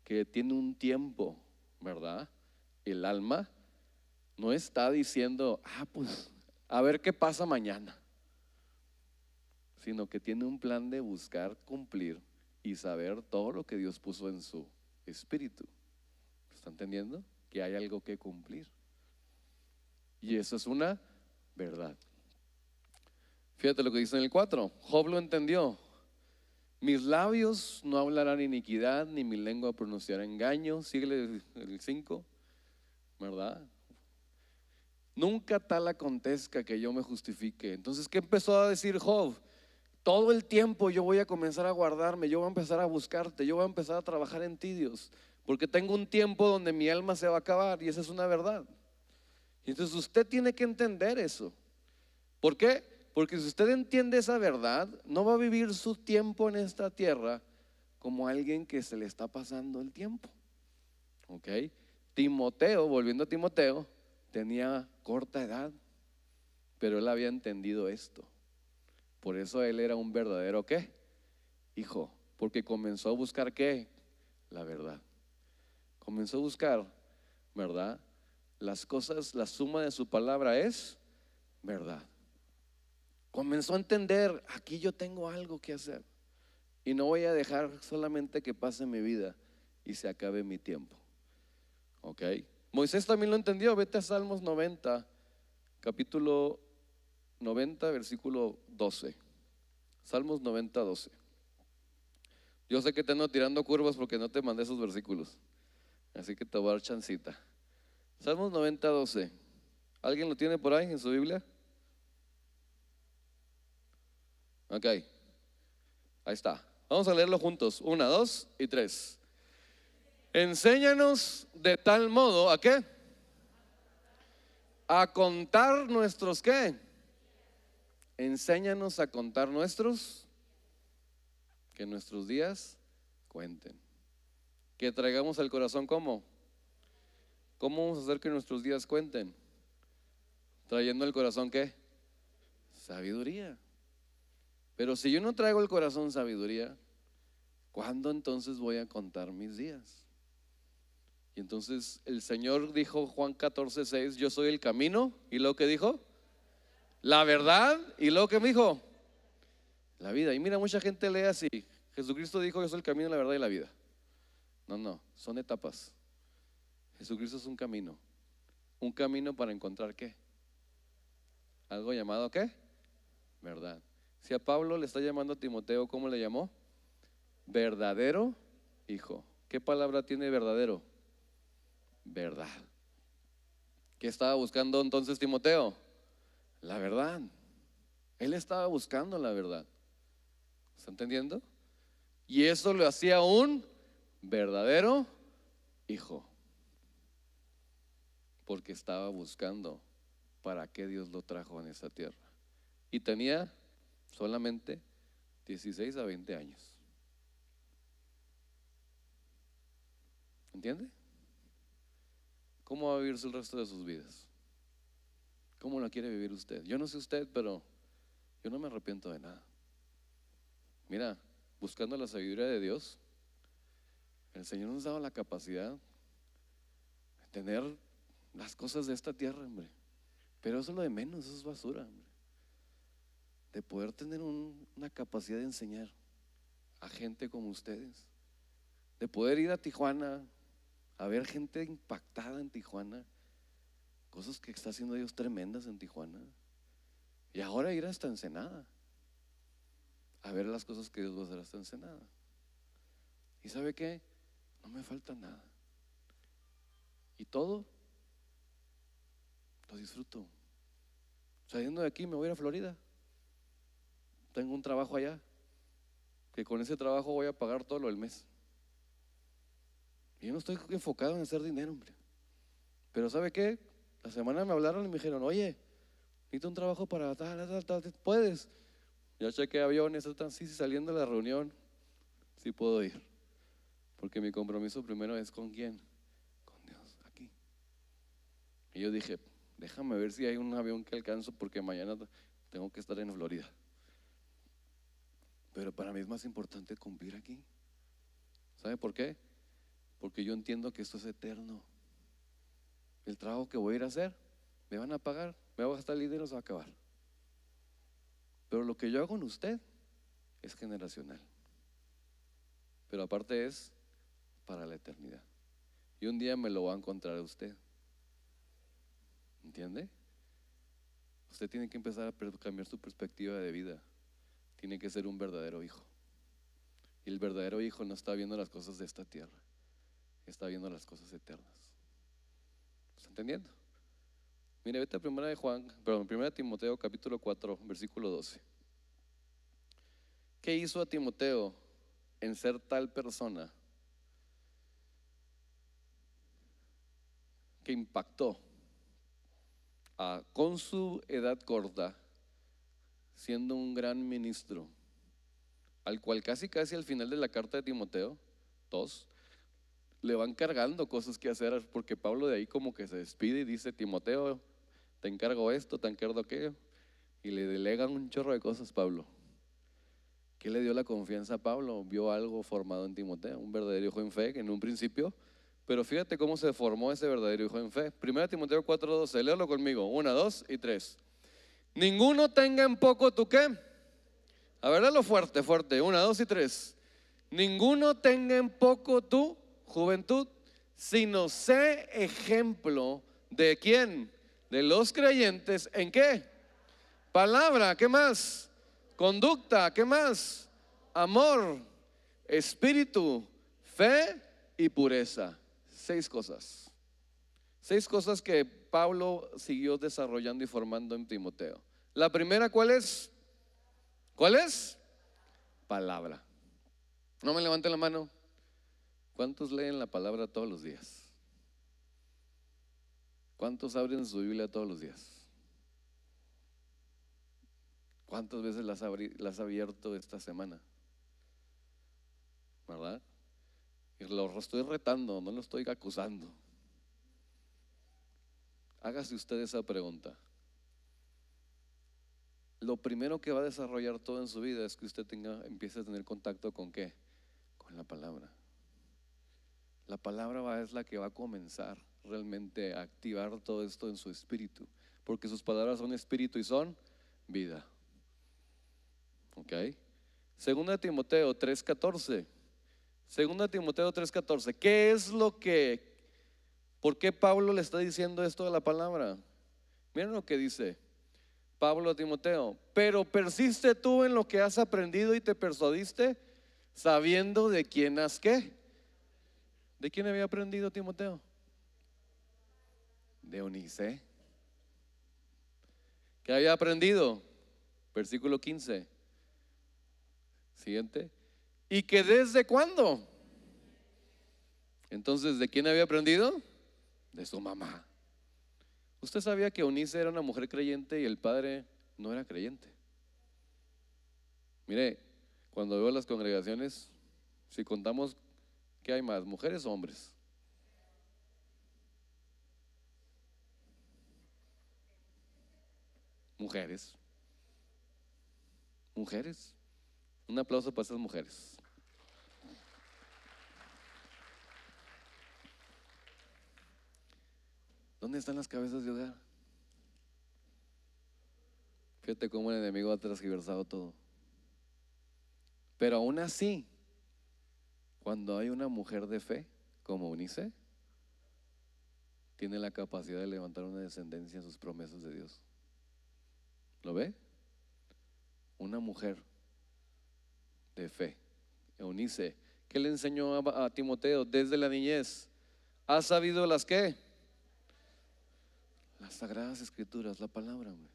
que tiene un tiempo, ¿verdad? El alma no está diciendo, pues a ver qué pasa mañana, sino que tiene un plan de buscar cumplir y saber todo lo que Dios puso en su espíritu. ¿Está entendiendo? Que hay algo que cumplir. Y eso es una verdad. Fíjate lo que dice en el 4. Job lo entendió. Mis labios no hablarán iniquidad, ni mi lengua pronunciará engaño. Síguele el 5, ¿verdad? Nunca tal acontezca que yo me justifique. Entonces, ¿qué empezó a decir Job? Todo el tiempo yo voy a comenzar a guardarme, yo voy a empezar a buscarte, yo voy a empezar a trabajar en ti, Dios, porque tengo un tiempo donde mi alma se va a acabar y esa es una verdad. Y entonces usted tiene que entender eso. ¿Por qué? Porque si usted entiende esa verdad, no va a vivir su tiempo en esta tierra como alguien que se le está pasando el tiempo. ¿Ok? Timoteo, volviendo a Timoteo, tenía corta edad, pero él había entendido esto. Por eso él era un verdadero ¿qué? Hijo, porque comenzó a buscar ¿qué? La verdad. Comenzó a buscar, ¿verdad? Las cosas, la suma de su palabra es verdad. Comenzó a entender, aquí yo tengo algo que hacer y no voy a dejar solamente que pase mi vida y se acabe mi tiempo. ¿Ok? Moisés también lo entendió. Vete a Salmos 90, capítulo 90, versículo 12. Salmos 90, 12. Yo sé que te ando tirando curvas porque no te mandé esos versículos, así que te voy a dar chancita. Salmos 90, 12. ¿Alguien lo tiene por ahí en su Biblia? Ok, ahí está. Vamos a leerlo juntos. 1, 2 y 3. Enséñanos de tal modo, ¿a qué? A contar nuestros ¿qué? Enséñanos a contar nuestros, que nuestros días cuenten. Que traigamos al corazón ¿cómo? ¿Cómo vamos a hacer que nuestros días cuenten? Trayendo el corazón ¿qué? Sabiduría. Pero si yo no traigo el corazón sabiduría, ¿cuándo entonces voy a contar mis días? Y entonces el Señor dijo, Juan 14, 6, yo soy el camino. ¿Y lo que dijo? La verdad. ¿Y lo que me dijo? La vida. Y mira, mucha gente lee así. Jesucristo dijo, yo soy el camino, la verdad y la vida. No, son etapas. Jesucristo es un camino. Un camino para encontrar ¿qué? Algo llamado ¿qué? Verdad. Si a Pablo le está llamando a Timoteo, ¿cómo le llamó? Verdadero hijo. ¿Qué palabra tiene verdadero? Verdad. ¿Qué estaba buscando entonces Timoteo? La verdad. Él estaba buscando la verdad. ¿Está entendiendo? Y eso lo hacía un verdadero hijo, porque estaba buscando para qué Dios lo trajo en esta tierra. Y tenía solamente 16 a 20 años. ¿Entiende? ¿Cómo va a vivirse el resto de sus vidas? ¿Cómo la quiere vivir usted? Yo no sé usted, pero yo no me arrepiento de nada. Mira, buscando la sabiduría de Dios, el Señor nos ha dado la capacidad de tener las cosas de esta tierra, hombre. Pero eso es lo de menos, eso es basura, hombre. De poder tener una capacidad de enseñar a gente como ustedes, de poder ir a Tijuana, a ver gente impactada en Tijuana, cosas que está haciendo Dios tremendas en Tijuana, y ahora ir hasta Ensenada, a ver las cosas que Dios va a hacer hasta Ensenada. ¿Y sabe qué? No me falta nada, y todo lo disfruto. Saliendo de aquí me voy a ir a Florida, tengo un trabajo allá, que con ese trabajo voy a pagar todo lo del mes. Y yo no estoy enfocado en hacer dinero, hombre. Pero ¿sabe qué? La semana me hablaron y me dijeron, oye, necesito un trabajo para tal, ¿puedes? Ya chequé aviones, sí, saliendo de la reunión, sí puedo ir. Porque mi compromiso primero es ¿con quién? Con Dios, aquí. Y yo dije, déjame ver si hay un avión que alcanzo, porque mañana tengo que estar en Florida. Pero para mí es más importante cumplir aquí. ¿Sabe por qué? Porque yo entiendo que esto es eterno. El trabajo que voy a ir a hacer, me van a pagar, me voy a gastar el dinero, se va a acabar. Pero lo que yo hago en usted es generacional. Pero aparte es para la eternidad. Y un día me lo va a encontrar a usted. ¿Entiende? Usted tiene que empezar a cambiar su perspectiva de vida. Tiene que ser un verdadero hijo. Y el verdadero hijo no está viendo las cosas de esta tierra, está viendo las cosas eternas. ¿Está entendiendo? Mire, vete a 1 Timoteo capítulo 4, versículo 12. ¿Qué hizo a Timoteo en ser tal persona que impactó con su edad corta, siendo un gran ministro, al cual casi al final de la carta de Timoteo 2 le van cargando cosas que hacer, porque Pablo de ahí como que se despide y dice, Timoteo, te encargo esto, te encargo aquello, y le delegan un chorro de cosas Pablo. ¿Qué le dio la confianza a Pablo? Vio algo formado en Timoteo, un verdadero hijo en fe, que en un principio, pero fíjate cómo se formó ese verdadero hijo en fe. 1 Timoteo 4:12, léalo conmigo, 1, 2 y 3. Ninguno tenga en poco tu ¿qué? A ver, dalo fuerte, fuerte, 1, 2 y 3. Ninguno tenga en poco tu juventud, sino sé ejemplo de ¿quién? De los creyentes, ¿en qué? Palabra, ¿qué más? Conducta, ¿qué más? Amor, espíritu, fe y pureza. 6 cosas. 6 cosas que Pablo siguió desarrollando y formando en Timoteo. La primera, ¿cuál es? ¿Cuál es? Palabra. No me levanten la mano. ¿Cuántos leen la palabra todos los días? ¿Cuántos abren su Biblia todos los días? ¿Cuántas veces las has abierto esta semana? ¿Verdad? Y lo estoy retando, no lo estoy acusando. Hágase usted esa pregunta. Lo primero que va a desarrollar todo en su vida es que usted empiece a tener contacto con ¿qué? Con la palabra. La palabra es la que va a comenzar realmente a activar todo esto en su espíritu, porque sus palabras son espíritu y son vida. ¿Ok? Segunda Timoteo 3:14. Segunda Timoteo 3:14. ¿Qué es lo que, por qué Pablo le está diciendo esto de la palabra? Miren lo que dice Pablo a Timoteo. Pero persiste tú en lo que has aprendido y te persuadiste, sabiendo de quién has ¿qué? ¿De quién había aprendido Timoteo? De Eunice. ¿Qué había aprendido? Versículo 15. Siguiente. ¿Y que desde cuándo? Entonces, ¿de quién había aprendido? De su mamá. ¿Usted sabía que Eunice era una mujer creyente y el padre no era creyente? Mire, cuando veo las congregaciones, si contamos, ¿qué hay más? ¿Mujeres o hombres? Mujeres. Mujeres. Un aplauso para esas mujeres. ¿Dónde están las cabezas de hogar? Fíjate cómo el enemigo ha transgiversado todo. Pero aún así, Cuando hay una mujer de fe como Eunice, tiene la capacidad de levantar una descendencia en sus promesas de Dios. ¿Lo ve? Una mujer de fe, Eunice, ¿qué le enseñó a Timoteo desde la niñez? ¿Has sabido las qué? Las sagradas escrituras, la palabra, hombre.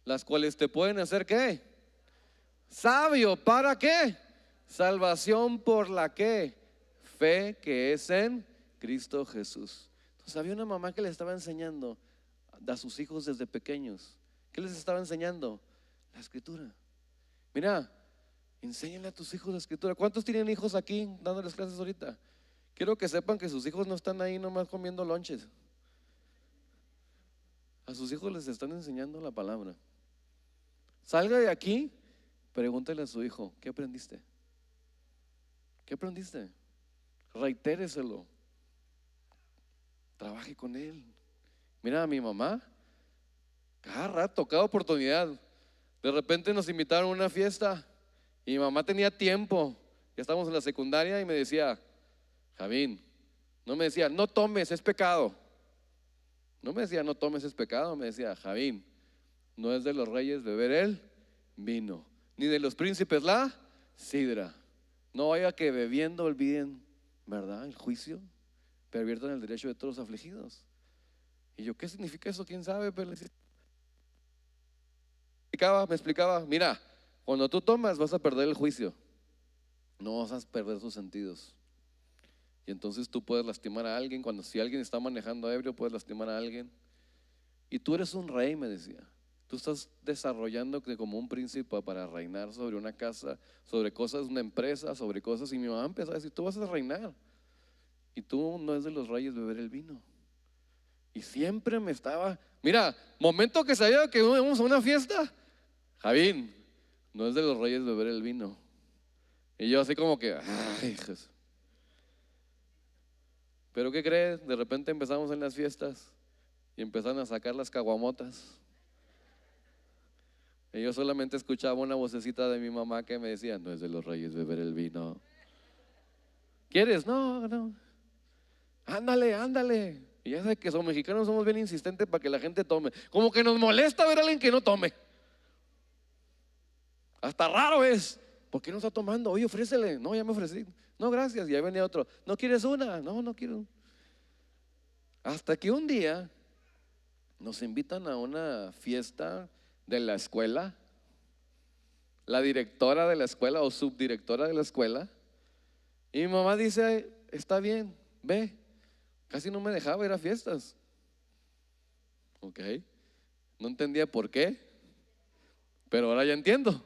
Las cuales te pueden hacer ¿qué? Sabio, ¿para qué? Salvación por la ¿qué? Fe que es en Cristo Jesús. Entonces había una mamá que le estaba enseñando a sus hijos desde pequeños. ¿Qué les estaba enseñando? La escritura. Mira, enséñale a tus hijos la escritura. ¿Cuántos tienen hijos aquí dándoles clases ahorita? Quiero que sepan que sus hijos no están ahí nomás comiendo lonches. A sus hijos les están enseñando la palabra. Salga de aquí, pregúntele a su hijo, ¿qué aprendiste? ¿Qué aprendiste? Reitéreselo. Trabaje con él. Mira, a mi mamá, cada rato, cada oportunidad, de repente nos invitaron a una fiesta y mi mamá tenía tiempo. Ya estábamos en la secundaria y me decía, Javín, no me decía, no tomes, es pecado. No me decía, no tomes, es pecado. Me decía, Javín, no es de los reyes beber el vino, ni de los príncipes la sidra. No vaya que bebiendo olviden, ¿verdad? El juicio, perviertan el derecho de todos los afligidos. Y yo, ¿qué significa eso? ¿Quién sabe? Pero me explicaba, mira, cuando tú tomas vas a perder el juicio, no vas a perder tus sentidos. Y entonces tú puedes lastimar a alguien. Si alguien está manejando ebrio, puedes lastimar a alguien. Y tú eres un rey, me decía. Tú estás desarrollándote como un príncipe para reinar sobre una casa, sobre cosas, una empresa, sobre cosas. Y mi mamá empezó a decir, tú vas a reinar. Y tú no es de los reyes beber el vino. Y siempre me estaba, mira, momento que sabía que íbamos a una fiesta, Javín, no es de los reyes beber el vino. Y yo así como que, ay, Jesús. Pero ¿qué crees? De repente empezamos en las fiestas y empezaron a sacar las caguamotas. Y yo solamente escuchaba una vocecita de mi mamá que me decía, no es de los reyes beber el vino. ¿Quieres? No, no. Ándale, ándale. Y ya sé que somos mexicanos, somos bien insistentes para que la gente tome. Como que nos molesta ver a alguien que no tome. Hasta raro es. ¿Por qué no está tomando? Oye, ofrécele. No, ya me ofrecí. No, gracias. Y ahí venía otro. ¿No quieres una? No, no quiero. Hasta que un día nos invitan a una fiesta de la escuela. La directora de la escuela o subdirectora de la escuela. Y mi mamá dice, está bien, ve. Casi no me dejaba ir a fiestas. Ok. No entendía por qué, pero ahora ya entiendo.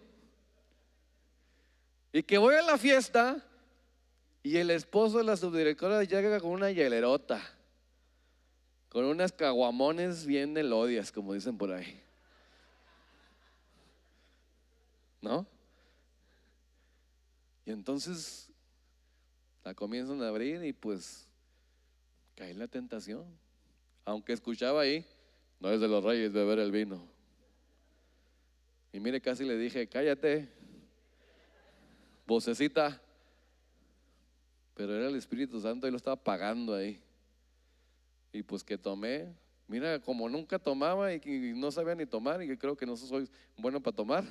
Y que voy a la fiesta y el esposo de la subdirectora llega con una hielerota, con unas caguamones bien elodias, como dicen por ahí. ¿No? Y entonces la comienzan a abrir y pues caí en la tentación. Aunque escuchaba ahí, no es de los reyes beber el vino. Y mire, casi le dije, cállate, vocecita. Pero era el Espíritu Santo y lo estaba pagando ahí. Y pues que tomé, mira, como nunca tomaba y no sabía ni tomar, y que creo que no soy bueno para tomar,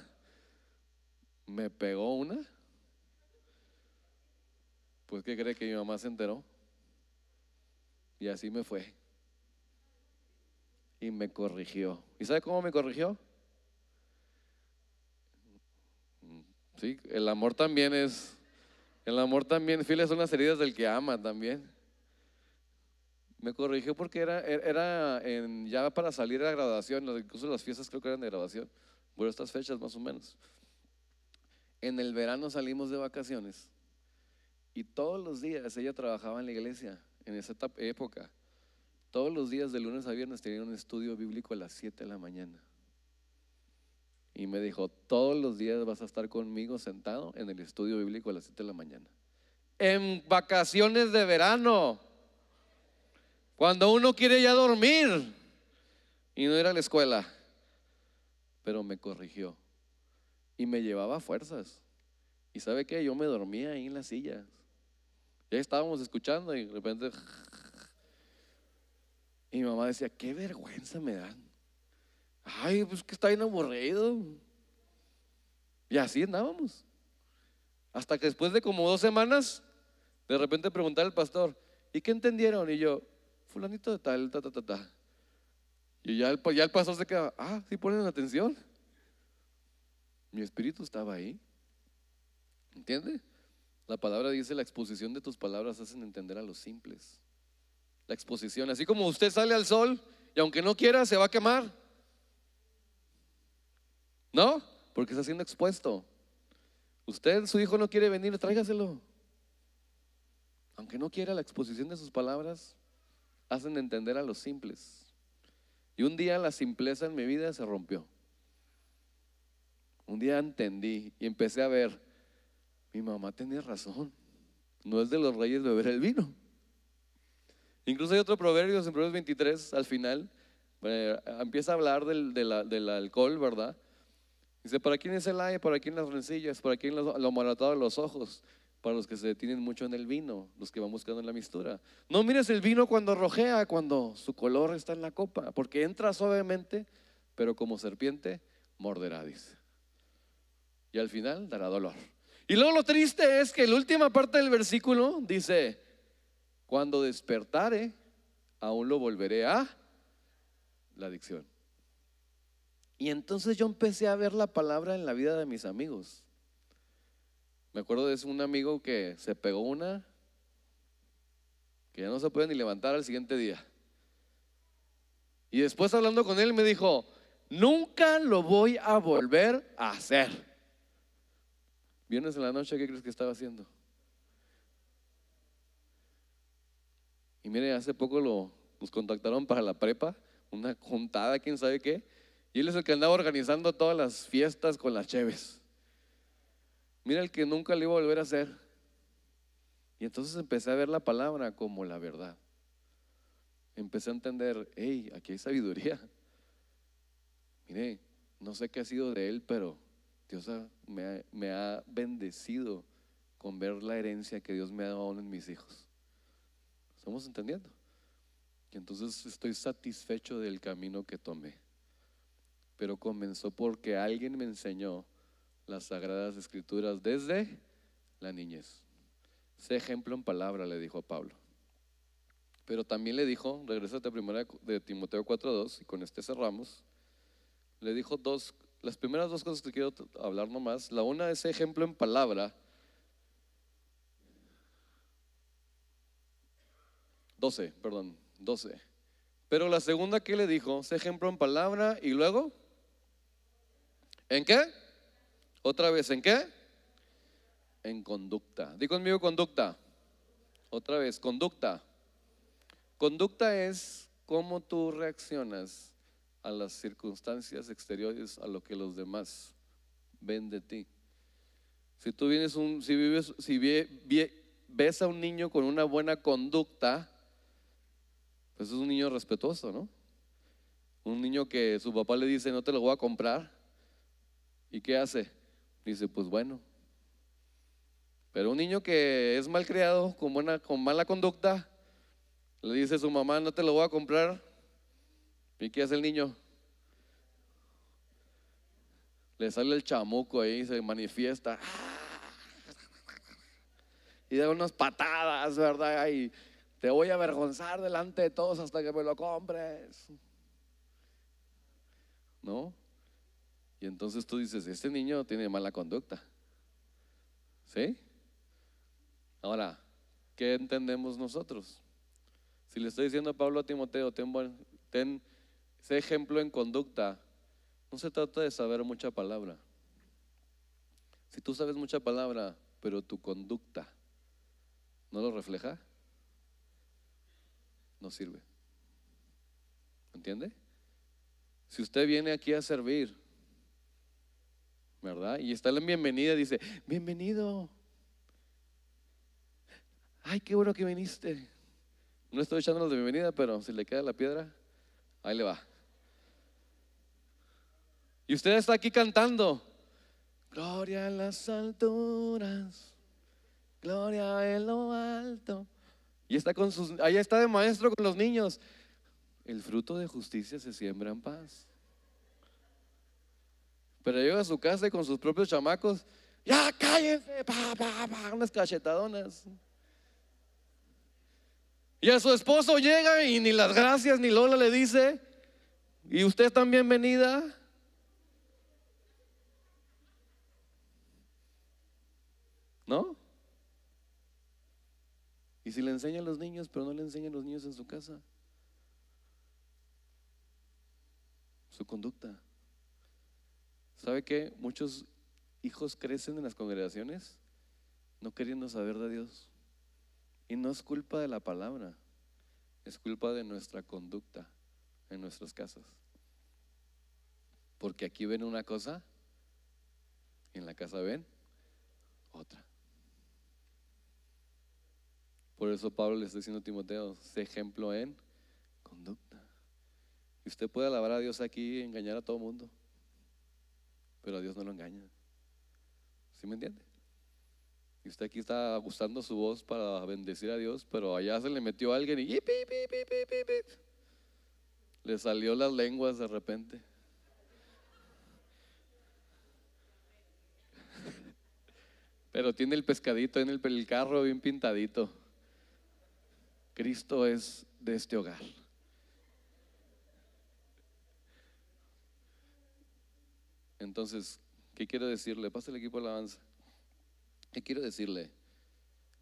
me pegó una. Pues ¿qué cree? Que mi mamá se enteró. Y así me fue. Y me corrigió. ¿Y sabe cómo me corrigió? Sí, el amor también, fieles son las heridas del que ama también. Me corrigió porque era ya para salir a la graduación, incluso las fiestas creo que eran de graduación, por estas fechas más o menos. En el verano salimos de vacaciones y todos los días ella trabajaba en la iglesia, en esa época. Todos los días de lunes a viernes tenía un estudio bíblico a las 7 de la mañana. Y me dijo, todos los días vas a estar conmigo sentado en el estudio bíblico a las 7 de la mañana. En vacaciones de verano, cuando uno quiere ya dormir y no ir a la escuela. Pero me corrigió y me llevaba a fuerzas. Y ¿sabe qué? Yo me dormía ahí en la silla. Ya estábamos escuchando y de repente, y mi mamá decía, qué vergüenza me dan. Ay, pues que está bien aburrido. Y así andábamos. Hasta que después de como 2 semanas, de repente preguntaba al pastor, ¿y qué entendieron? Y yo, fulanito de tal, ta, ta, ta, ta. Y ya el pastor se queda, sí ponen atención. Mi espíritu estaba ahí. ¿Entiende? La palabra dice, la exposición de tus palabras hacen entender a los simples. La exposición, así como usted sale al sol y aunque no quiera se va a quemar, ¿no? Porque está siendo expuesto. Usted, su hijo no quiere venir, tráigaselo. Aunque no quiera, la exposición de sus palabras hacen entender a los simples. Y un día la simpleza en mi vida se rompió. Un día entendí y empecé a ver, mi mamá tenía razón, no es de los reyes beber el vino. Incluso hay otro proverbio, en Proverbios 23, al final, empieza a hablar del alcohol, ¿verdad? Dice, ¿para quién es el aire? ¿Para quién las rencillas? ¿Para quién lo maratado de los ojos? Para los que se detienen mucho en el vino, los que van buscando en la mistura. No mires el vino cuando rojea, cuando su color está en la copa, porque entra suavemente, pero como serpiente morderá, dice. Y al final dará dolor. Y luego lo triste es que la última parte del versículo dice, cuando despertare, aún lo volveré a la adicción. Y entonces yo empecé a ver la palabra en la vida de mis amigos. Me acuerdo de un amigo que se pegó una que ya no se puede ni levantar al siguiente día. Y después hablando con él me dijo, nunca lo voy a volver a hacer. Viernes en la noche, ¿qué crees que estaba haciendo? Y mire, hace poco nos contactaron para la prepa, una juntada, quién sabe qué. Y él es el que andaba organizando todas las fiestas con las cheves. Mira, el que nunca lo iba a volver a hacer. Y entonces empecé a ver la palabra como la verdad. Empecé a entender, hey, aquí hay sabiduría. Mire, no sé qué ha sido de él, pero Dios me ha bendecido con ver la herencia que Dios me ha dado en mis hijos. ¿Estamos entendiendo? Y entonces estoy satisfecho del camino que tomé. Pero comenzó porque alguien me enseñó las Sagradas Escrituras desde la niñez. Sé ejemplo en palabra, le dijo a Pablo. Pero también le dijo, regrésate a primera de Timoteo 4:2, y con este cerramos. Le dijo las primeras 2 cosas que quiero hablar nomás. La una es ejemplo en palabra. 12. Pero la segunda que le dijo, sé ejemplo en palabra y luego, ¿en qué? Otra vez, ¿en qué? En conducta. Di conmigo conducta. Otra vez, conducta. Conducta es cómo tú reaccionas a las circunstancias exteriores, a lo que los demás ven de ti. Si tú ves a un niño con una buena conducta, pues es un niño respetuoso, ¿no? Un niño que su papá le dice, no te lo voy a comprar. ¿Y qué hace? Dice, pues bueno. Pero un niño que es malcriado, con mala conducta, le dice a su mamá, no te lo voy a comprar. ¿Y qué hace el niño? Le sale el chamuco ahí, se manifiesta y da unas patadas, ¿verdad? Y te voy a avergonzar delante de todos hasta que me lo compres, ¿no? Y entonces tú dices, este niño tiene mala conducta, ¿sí? Ahora, ¿qué entendemos nosotros? Si le estoy diciendo a Pablo a Timoteo, sé ejemplo en conducta, no se trata de saber mucha palabra. Si tú sabes mucha palabra, pero tu conducta no lo refleja, no sirve. ¿Entiende? Si usted viene aquí a servir, ¿verdad? Y está en bienvenida, dice, bienvenido. Ay, qué bueno que viniste. No estoy echándonos de bienvenida, pero si le queda la piedra, ahí le va. Y usted está aquí cantando Gloria en las alturas, gloria en lo alto. Y está allá está de maestro con los niños. El fruto de justicia se siembra en paz. Pero llega a su casa y con sus propios chamacos, ya cállense, unas cachetadonas. Y a su esposo llega y ni las gracias ni Lola le dice, ¿y usted tan bienvenida? ¿No? Y si le enseña a los niños, pero no le enseña a los niños en su casa, su conducta. ¿Sabe qué? Muchos hijos crecen en las congregaciones no queriendo saber de Dios. Y no es culpa de la palabra, es culpa de nuestra conducta en nuestras casas. Porque aquí ven una cosa y en la casa ven otra. Por eso Pablo le está diciendo a Timoteo, sé ejemplo en conducta. Y usted puede alabar a Dios aquí y engañar a todo el mundo, pero a Dios no lo engaña. ¿Sí me entiende? Y usted aquí está usando su voz para bendecir a Dios, pero allá se le metió a alguien y le salió las lenguas de repente. Pero tiene el pescadito en el carro bien pintadito. Cristo es de este hogar. Entonces, ¿qué quiero decirle? Pasa el equipo de alabanza. ¿Qué quiero decirle?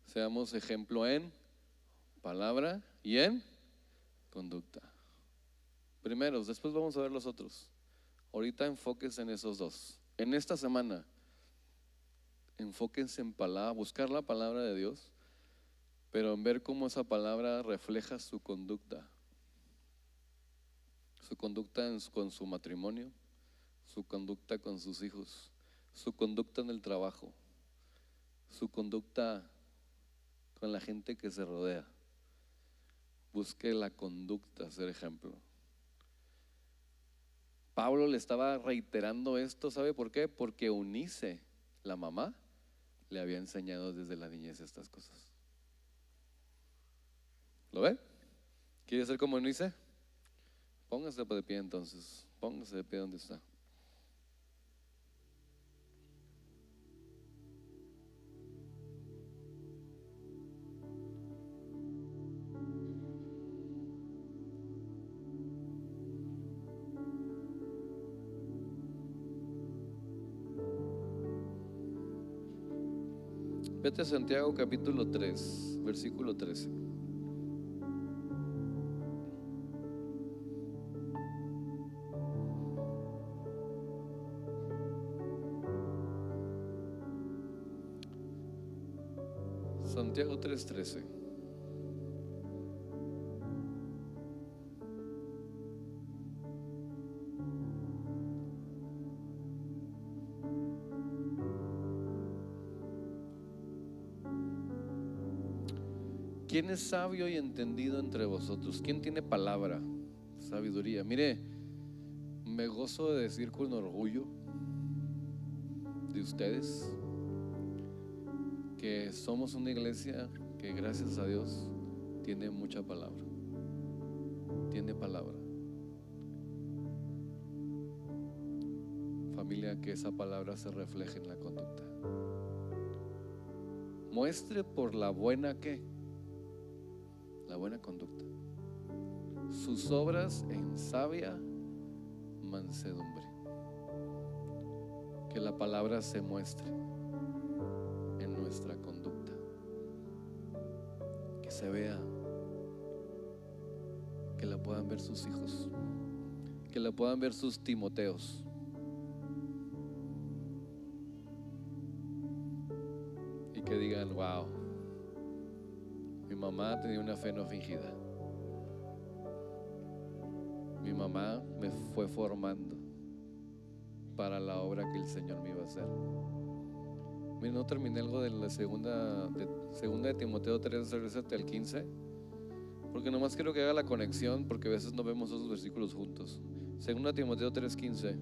Seamos ejemplo en palabra y en conducta. Primeros, después vamos a ver los otros. Ahorita enfóquense en esos dos. En esta semana, enfóquense en palabra, buscar la palabra de Dios, pero en ver cómo esa palabra refleja su conducta. Su conducta con su matrimonio, su conducta con sus hijos, su conducta en el trabajo, su conducta con la gente que se rodea. Busque la conducta, ser ejemplo. Pablo le estaba reiterando esto, ¿sabe por qué? Porque Eunice, la mamá, le había enseñado desde la niñez estas cosas. ¿Lo ve? ¿Quiere ser como Eunice? Póngase de pie entonces, póngase de pie donde está. Vete a Santiago capítulo 3, versículo 13. Santiago 3:13. ¿Quién es sabio y entendido entre vosotros? ¿Quién tiene palabra, sabiduría? Mire, me gozo de decir con orgullo de ustedes que somos una iglesia que, gracias a Dios, tiene mucha palabra. Tiene palabra. Familia, que esa palabra se refleje en la conducta. Muestre por la buena ¿qué? La buena conducta. Sus obras en sabia mansedumbre. Que la palabra se muestre en nuestra conducta. Que se vea. Que la puedan ver sus hijos. Que la puedan ver sus Timoteos. Y que digan, wow, mi mamá tenía una fe no fingida. Mi mamá me fue formando para la obra que el Señor me iba a hacer. Mira, no terminé algo de la segunda de Timoteo 3, 13 al 15, porque nomás quiero que haga la conexión, porque a veces no vemos esos versículos juntos. Segunda de Timoteo 3:15.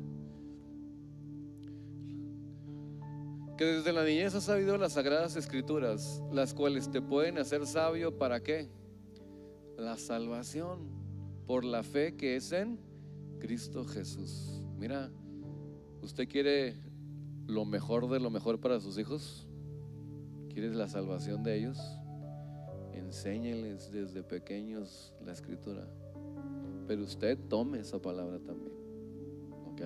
que desde la niñez has sabido las sagradas escrituras, las cuales te pueden hacer sabio. ¿Para qué? La salvación por la fe que es en Cristo Jesús. Mira, ¿usted quiere lo mejor de lo mejor para sus hijos? ¿Quieres la salvación de ellos? Enséñeles desde pequeños la escritura, pero usted tome esa palabra también, ¿ok?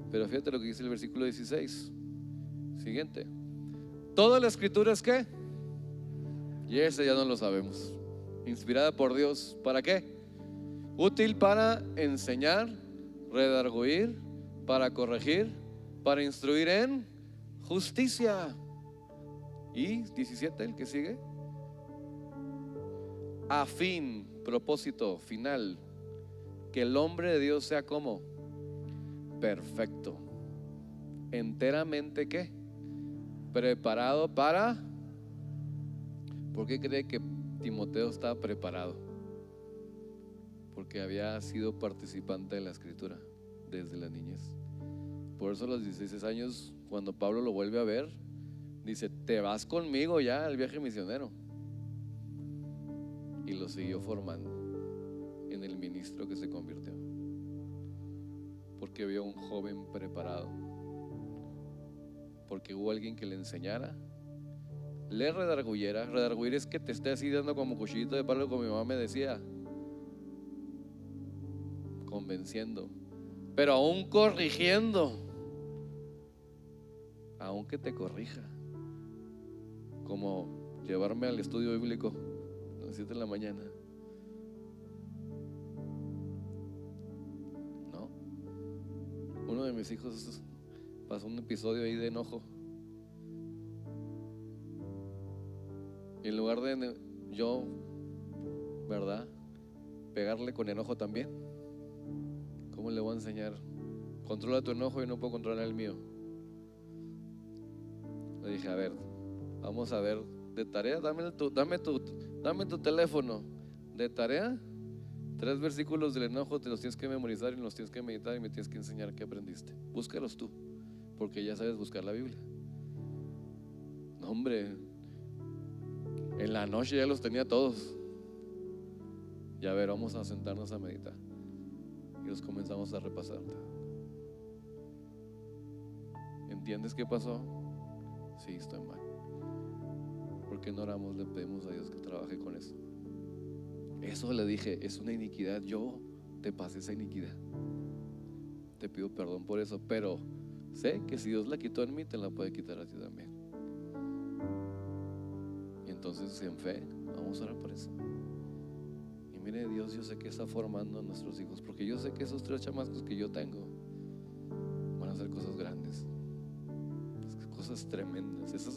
Pero fíjate lo que dice el versículo 16 siguiente: toda la escritura es ¿qué? Y ese ya no lo sabemos. Inspirada por Dios, ¿para qué? Útil para enseñar, redarguir, para corregir, para instruir en justicia. Y 17, el que sigue: a fin, propósito final, que el hombre de Dios sea como perfecto, enteramente ¿qué? Preparado para. ¿Por qué cree que Timoteo estaba preparado? Porque había sido participante de la escritura desde la niñez. Por eso a los 16 años, cuando Pablo lo vuelve a ver, dice: te vas conmigo ya al viaje misionero. Y lo siguió formando en el ministro que se convirtió, porque vio un joven preparado, porque hubo alguien que le enseñara, le redarguyera. Redarguir es que te esté así dando como cuchillito de palo, como mi mamá me decía, convenciendo, pero aún corrigiendo, aún que te corrija, como llevarme al estudio bíblico a las 7 de la mañana. No, uno de mis hijos pasó un episodio ahí de enojo, y en lugar de yo, ¿verdad?, pegarle con enojo también, ¿cómo le voy a enseñar? Controla tu enojo y no puedo controlar el mío. Le dije: a ver, vamos a ver, de tarea, dame tu teléfono. De tarea, 3 versículos del enojo te los tienes que memorizar y los tienes que meditar y me tienes que enseñar qué aprendiste. Búscalos tú, porque ya sabes buscar la Biblia. No, hombre, en la noche ya los tenía todos. Y a ver, vamos a sentarnos a meditar. Y los comenzamos a repasar. ¿Entiendes qué pasó? Sí, estoy mal. ¿Por qué no oramos? Le pedimos a Dios que trabaje con eso. Eso le dije, es una iniquidad. Yo te pasé esa iniquidad. Te pido perdón por eso, pero sé que si Dios la quitó en mí, te la puede quitar a ti también. Y entonces, en fe, vamos a orar por eso. Y mire, Dios, yo sé que está formando a nuestros hijos, porque yo sé que esos 3 chamacos que yo tengo van a hacer cosas grandes, cosas tremendas. Esa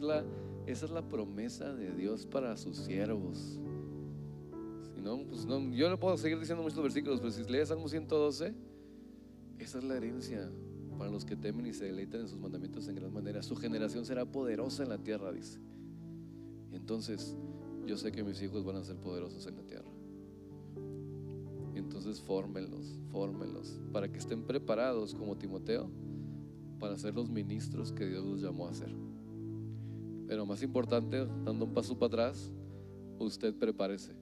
es la promesa de Dios para sus siervos. Si no, pues no, yo le puedo seguir diciendo muchos versículos, pero si lees Salmo 112, esa es la herencia para los que temen y se deleitan en sus mandamientos en gran manera. Su generación será poderosa en la tierra, dice. Y entonces yo sé que mis hijos van a ser poderosos en la tierra. Y entonces fórmenlos para que estén preparados como Timoteo para ser los ministros que Dios los llamó a ser. Pero más importante, dando un paso para atrás, usted prepárese.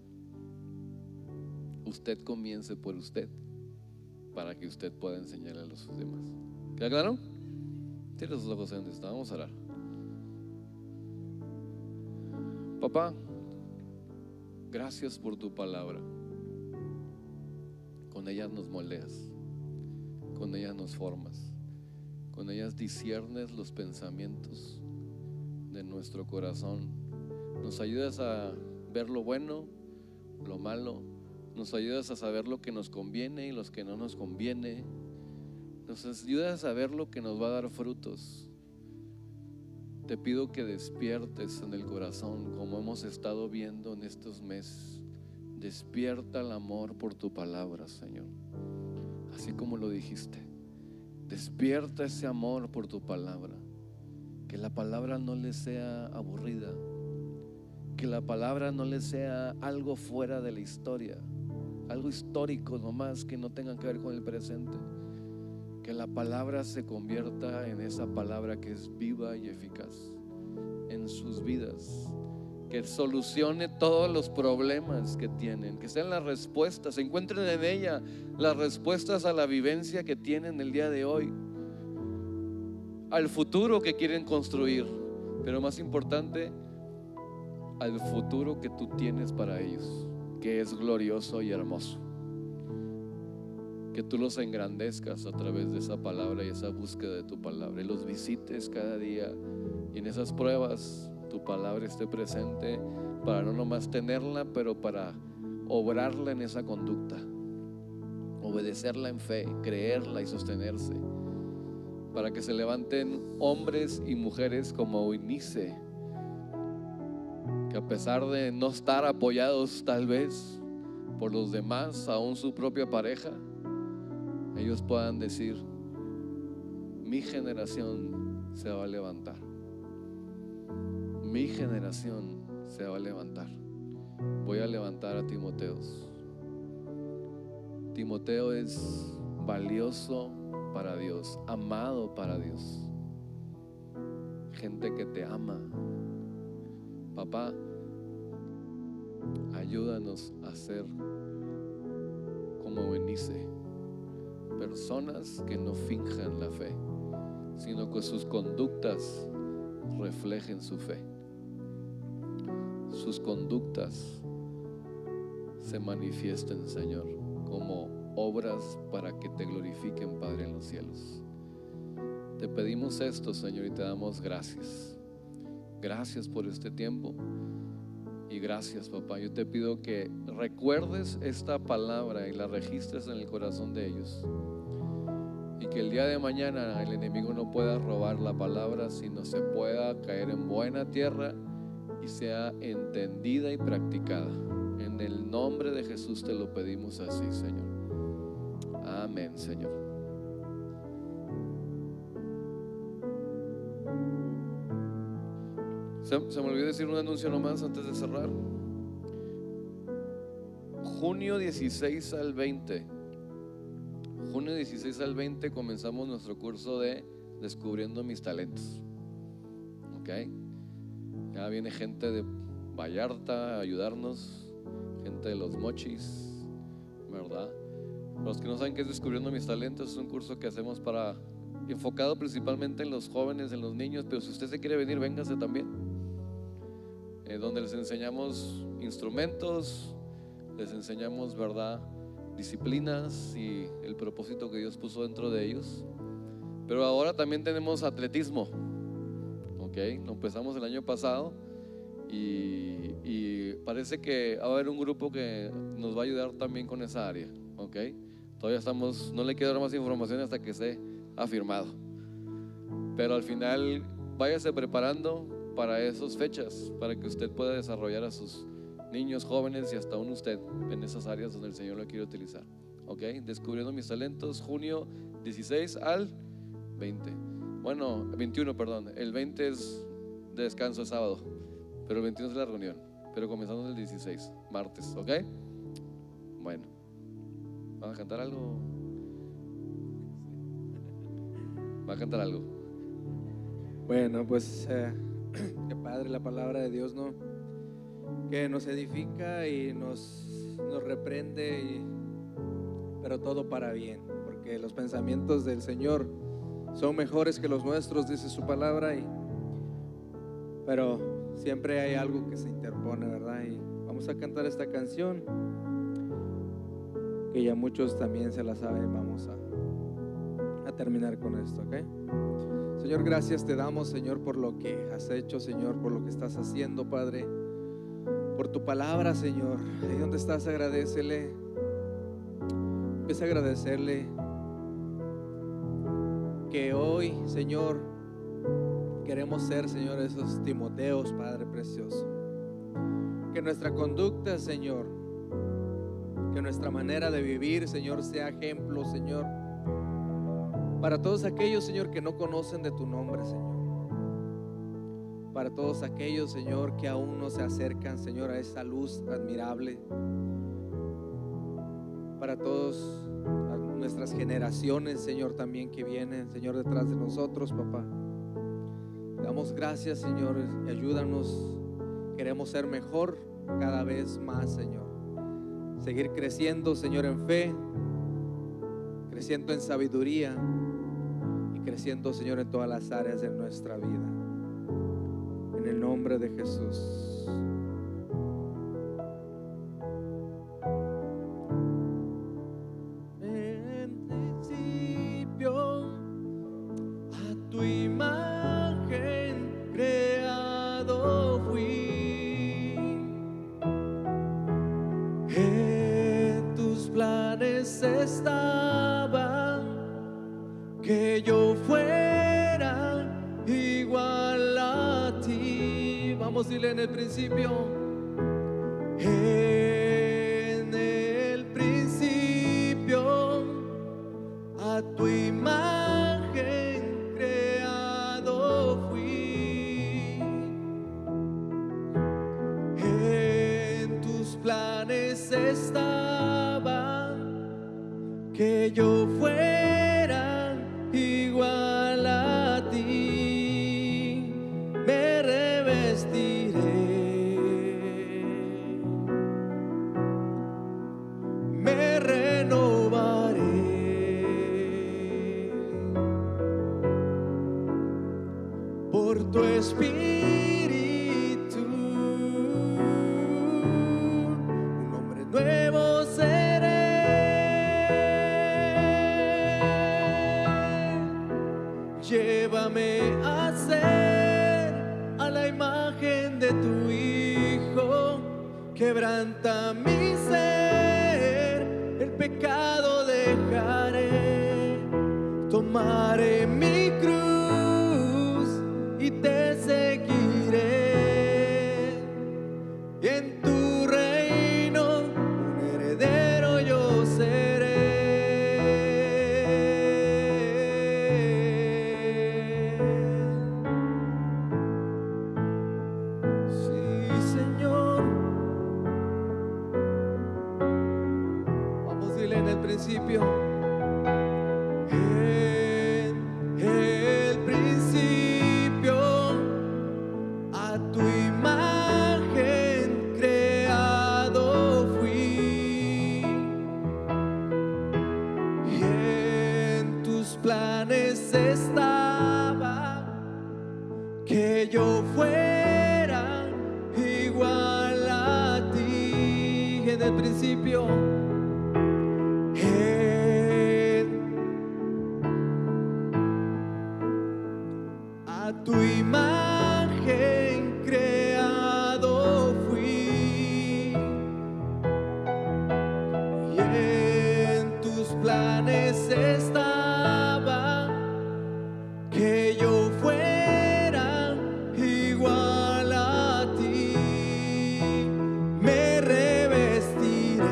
Usted comience por usted, para que usted pueda enseñarle a los demás. ¿Queda claro? Cierra sus ojos donde está. Vamos a orar. Papá, gracias por tu palabra. Con ellas nos moldeas, con ellas nos formas, con ellas disciernes los pensamientos de nuestro corazón. Nos ayudas a ver lo bueno, lo malo. Nos ayudas a saber lo que nos conviene y lo que no nos conviene. Nos ayudas a ver lo que nos va a dar frutos. Te pido que despiertes en el corazón, como hemos estado viendo en estos meses. Despierta el amor por tu palabra, Señor, así como lo dijiste. Despierta ese amor por tu palabra. Que la palabra no le sea aburrida, que la palabra no le sea algo fuera de la historia, algo histórico nomás, que no tenga que ver con el presente. Que la palabra se convierta en esa palabra que es viva y eficaz en sus vidas, que solucione todos los problemas que tienen, que sean las respuestas, se encuentren en ella las respuestas a la vivencia que tienen el día de hoy, al futuro que quieren construir, pero más importante, al futuro que tú tienes para ellos, que es glorioso y hermoso. Que tú los engrandezcas a través de esa palabra y esa búsqueda de tu palabra, y los visites cada día, y en esas pruebas tu palabra esté presente para no nomás tenerla, pero para obrarla en esa conducta, obedecerla en fe, creerla y sostenerse, para que se levanten hombres y mujeres como Eunice, que a pesar de no estar apoyados tal vez por los demás, aún su propia pareja, ellos puedan decir: mi generación se va a levantar, mi generación se va a levantar. Voy a levantar a Timoteos. Timoteo es valioso para Dios, amado para Dios, gente que te ama. Papá, ayúdanos a ser como Eunice, personas que no finjan la fe, sino que sus conductas reflejen su fe, sus conductas se manifiesten, Señor, como obras para que te glorifiquen, Padre, en los cielos. Te pedimos esto, Señor, y te damos gracias. Gracias por este tiempo y gracias, papá. Yo te pido que recuerdes esta palabra y la registres en el corazón de ellos, y que el día de mañana el enemigo no pueda robar la palabra, sino se pueda caer en buena tierra y sea entendida y practicada. En el nombre de Jesús te lo pedimos así, Señor. Amén, Señor. Se me olvidó decir un anuncio nomás antes de cerrar. Junio 16 al 20 comenzamos nuestro curso de Descubriendo Mis Talentos. Ok, ya viene gente de Vallarta a ayudarnos, gente de Los Mochis, ¿verdad? Los que no saben qué es Descubriendo Mis Talentos, es un curso que hacemos enfocado principalmente en los jóvenes, en los niños, pero si usted se quiere venir, véngase también. Donde les enseñamos instrumentos, les enseñamos, ¿verdad?, disciplinas y el propósito que Dios puso dentro de ellos. Pero ahora también tenemos atletismo. Ok, lo empezamos el año pasado y parece que va a haber un grupo que nos va a ayudar también con esa área. Ok, todavía no le quiero dar más información hasta que esté afirmado, pero al final váyase preparando para esas fechas, para que usted pueda desarrollar a sus niños, jóvenes y hasta aún usted en esas áreas donde el Señor lo quiere utilizar. Ok, Descubriendo Mis Talentos, junio 16 al 20. Bueno, 21, perdón. El 20 es de descanso, es sábado, pero el 21 es la reunión. Pero comenzamos el 16, martes. Ok, bueno, ¿van a cantar algo? ¿Va a cantar algo? Bueno, pues qué padre la palabra de Dios, ¿no? Que nos edifica y nos reprende, pero todo para bien, porque los pensamientos del Señor son mejores que los nuestros, dice su palabra, pero siempre hay algo que se interpone, ¿verdad? Y vamos a cantar esta canción, que ya muchos también se la saben. Vamos a terminar con esto, ¿ok? Señor, gracias te damos, Señor, por lo que has hecho, Señor, por lo que estás haciendo, Padre, por tu palabra, Señor. Ahí donde estás, agradécele. Empieza a agradecerle que hoy, Señor, queremos ser, Señor, esos Timoteos, Padre precioso. Que nuestra conducta, Señor, que nuestra manera de vivir, Señor, sea ejemplo, Señor, para todos aquellos, Señor, que no conocen de tu nombre, Señor. Para todos aquellos, Señor, que aún no se acercan, Señor, a esa luz admirable. Para todos nuestras generaciones, Señor, también que vienen, Señor, detrás de nosotros, papá. Te damos gracias, Señor, y ayúdanos. Queremos ser mejor cada vez más, Señor. Seguir creciendo, Señor, en fe, creciendo en sabiduría y creciendo, Señor, en todas las áreas de nuestra vida. En el nombre de Jesús. En principio, a tu imagen creado fui. En tus planes estaba que yo fuera igual a ti. Vamos a decirle: en el principio, en el principio, a tu imagen creado fui. En tus planes estaba que yo fuera igual a ti. Me revestiré, me renovaré por tu espíritu. Un hombre nuevo seré. Llévame a ser a la imagen de tu Hijo. Quebranta mi ser, el pecado dejaré. Tomaré mi cruz y te seguiré. Y en tu reino un heredero yo seré. Sí, Señor. Vamos a decirle: en el principio, en el principio, a tu imagen creado fui. Y en tus planes estaba que yo fuera igual a ti. En el principio, a tu imagen creado fui. Y en tus planes estaba que yo fuera igual a ti. Me revestiré.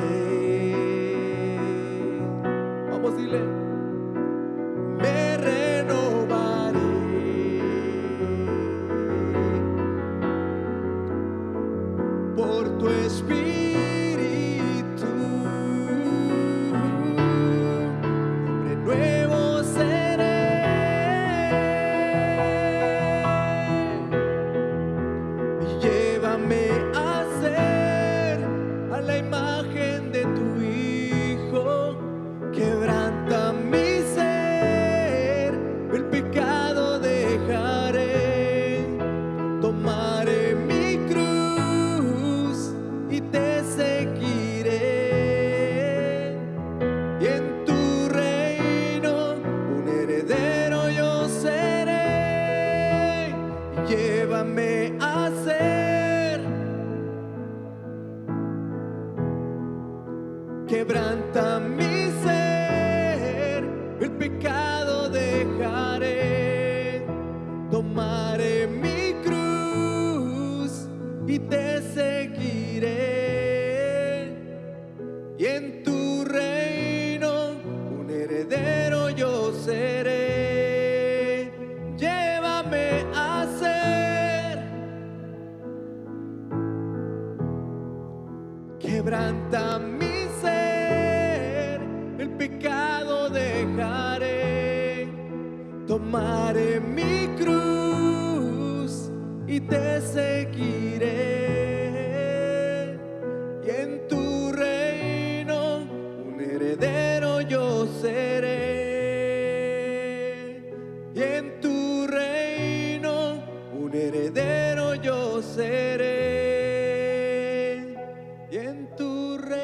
Vamos a decirle: me renovaré por tu espíritu. Hombre nuevo seré. Llévame a ser a la imagen de tu Hijo. Quebranta mi ser, el pecado dejaré. Tomaré mi cruz y te seguiré. Y en tu reino un heredero yo seré. Llévame a ser. Quebranta mi ser, el pecado dejaré. Tomaré mi cruz y te seguiré. Y en tu reino un heredero yo seré. Llévame a ser. Quebranta mi ser, el pecado tomaré mi cruz y te seguiré, y en tu reino un heredero yo seré, y en tu reino un heredero yo seré, y en tu reino.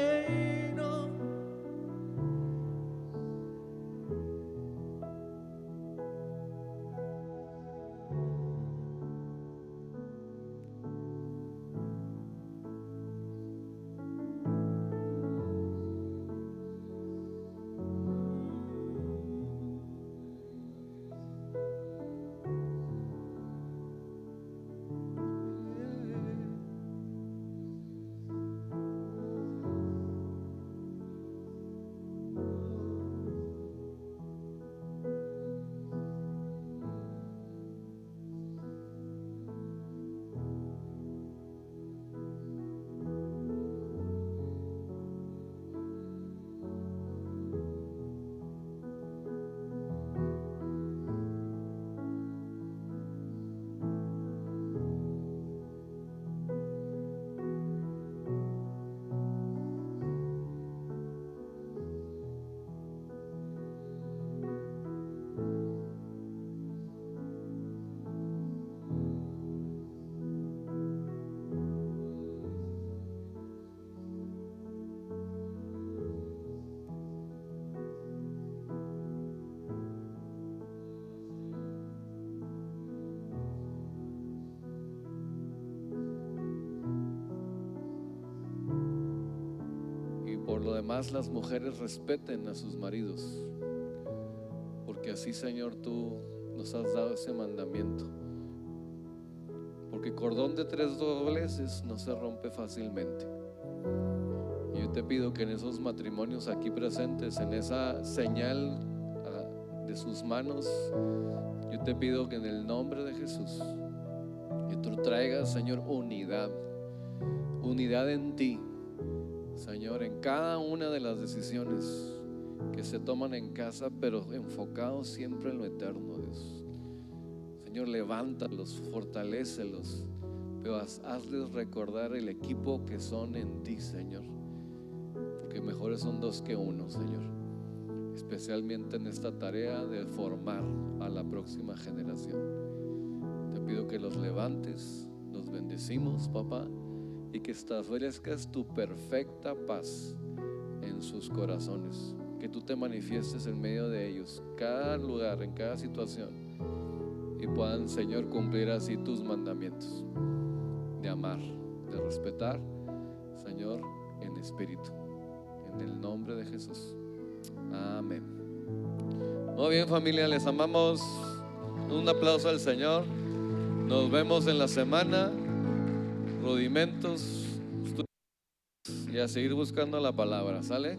Por lo demás, las mujeres respeten a sus maridos, porque así, Señor, tú nos has dado ese mandamiento. Porque cordón de 3 dobleces no se rompe fácilmente. Y yo te pido que en esos matrimonios aquí presentes, en esa señal de sus manos, yo te pido que en el nombre de Jesús, que tú traigas, Señor, unidad en ti, Señor, en cada una de las decisiones que se toman en casa, pero enfocados siempre en lo eterno, Dios. Señor, levántalos, fortalécelos, pero hazles recordar el equipo que son en ti, Señor, porque mejores son 2 que 1, Señor, especialmente en esta tarea de formar a la próxima generación. Te pido que los levantes, los bendecimos, papá, y que establezcas tu perfecta paz en sus corazones, que tú te manifiestes en medio de ellos, cada lugar, en cada situación, y puedan, Señor, cumplir así tus mandamientos de amar, de respetar, Señor, en espíritu, en el nombre de Jesús. Amén. Muy bien, familia, les amamos. Un aplauso al Señor. Nos vemos en la semana. Rudimentos, y a seguir buscando la palabra, ¿sale?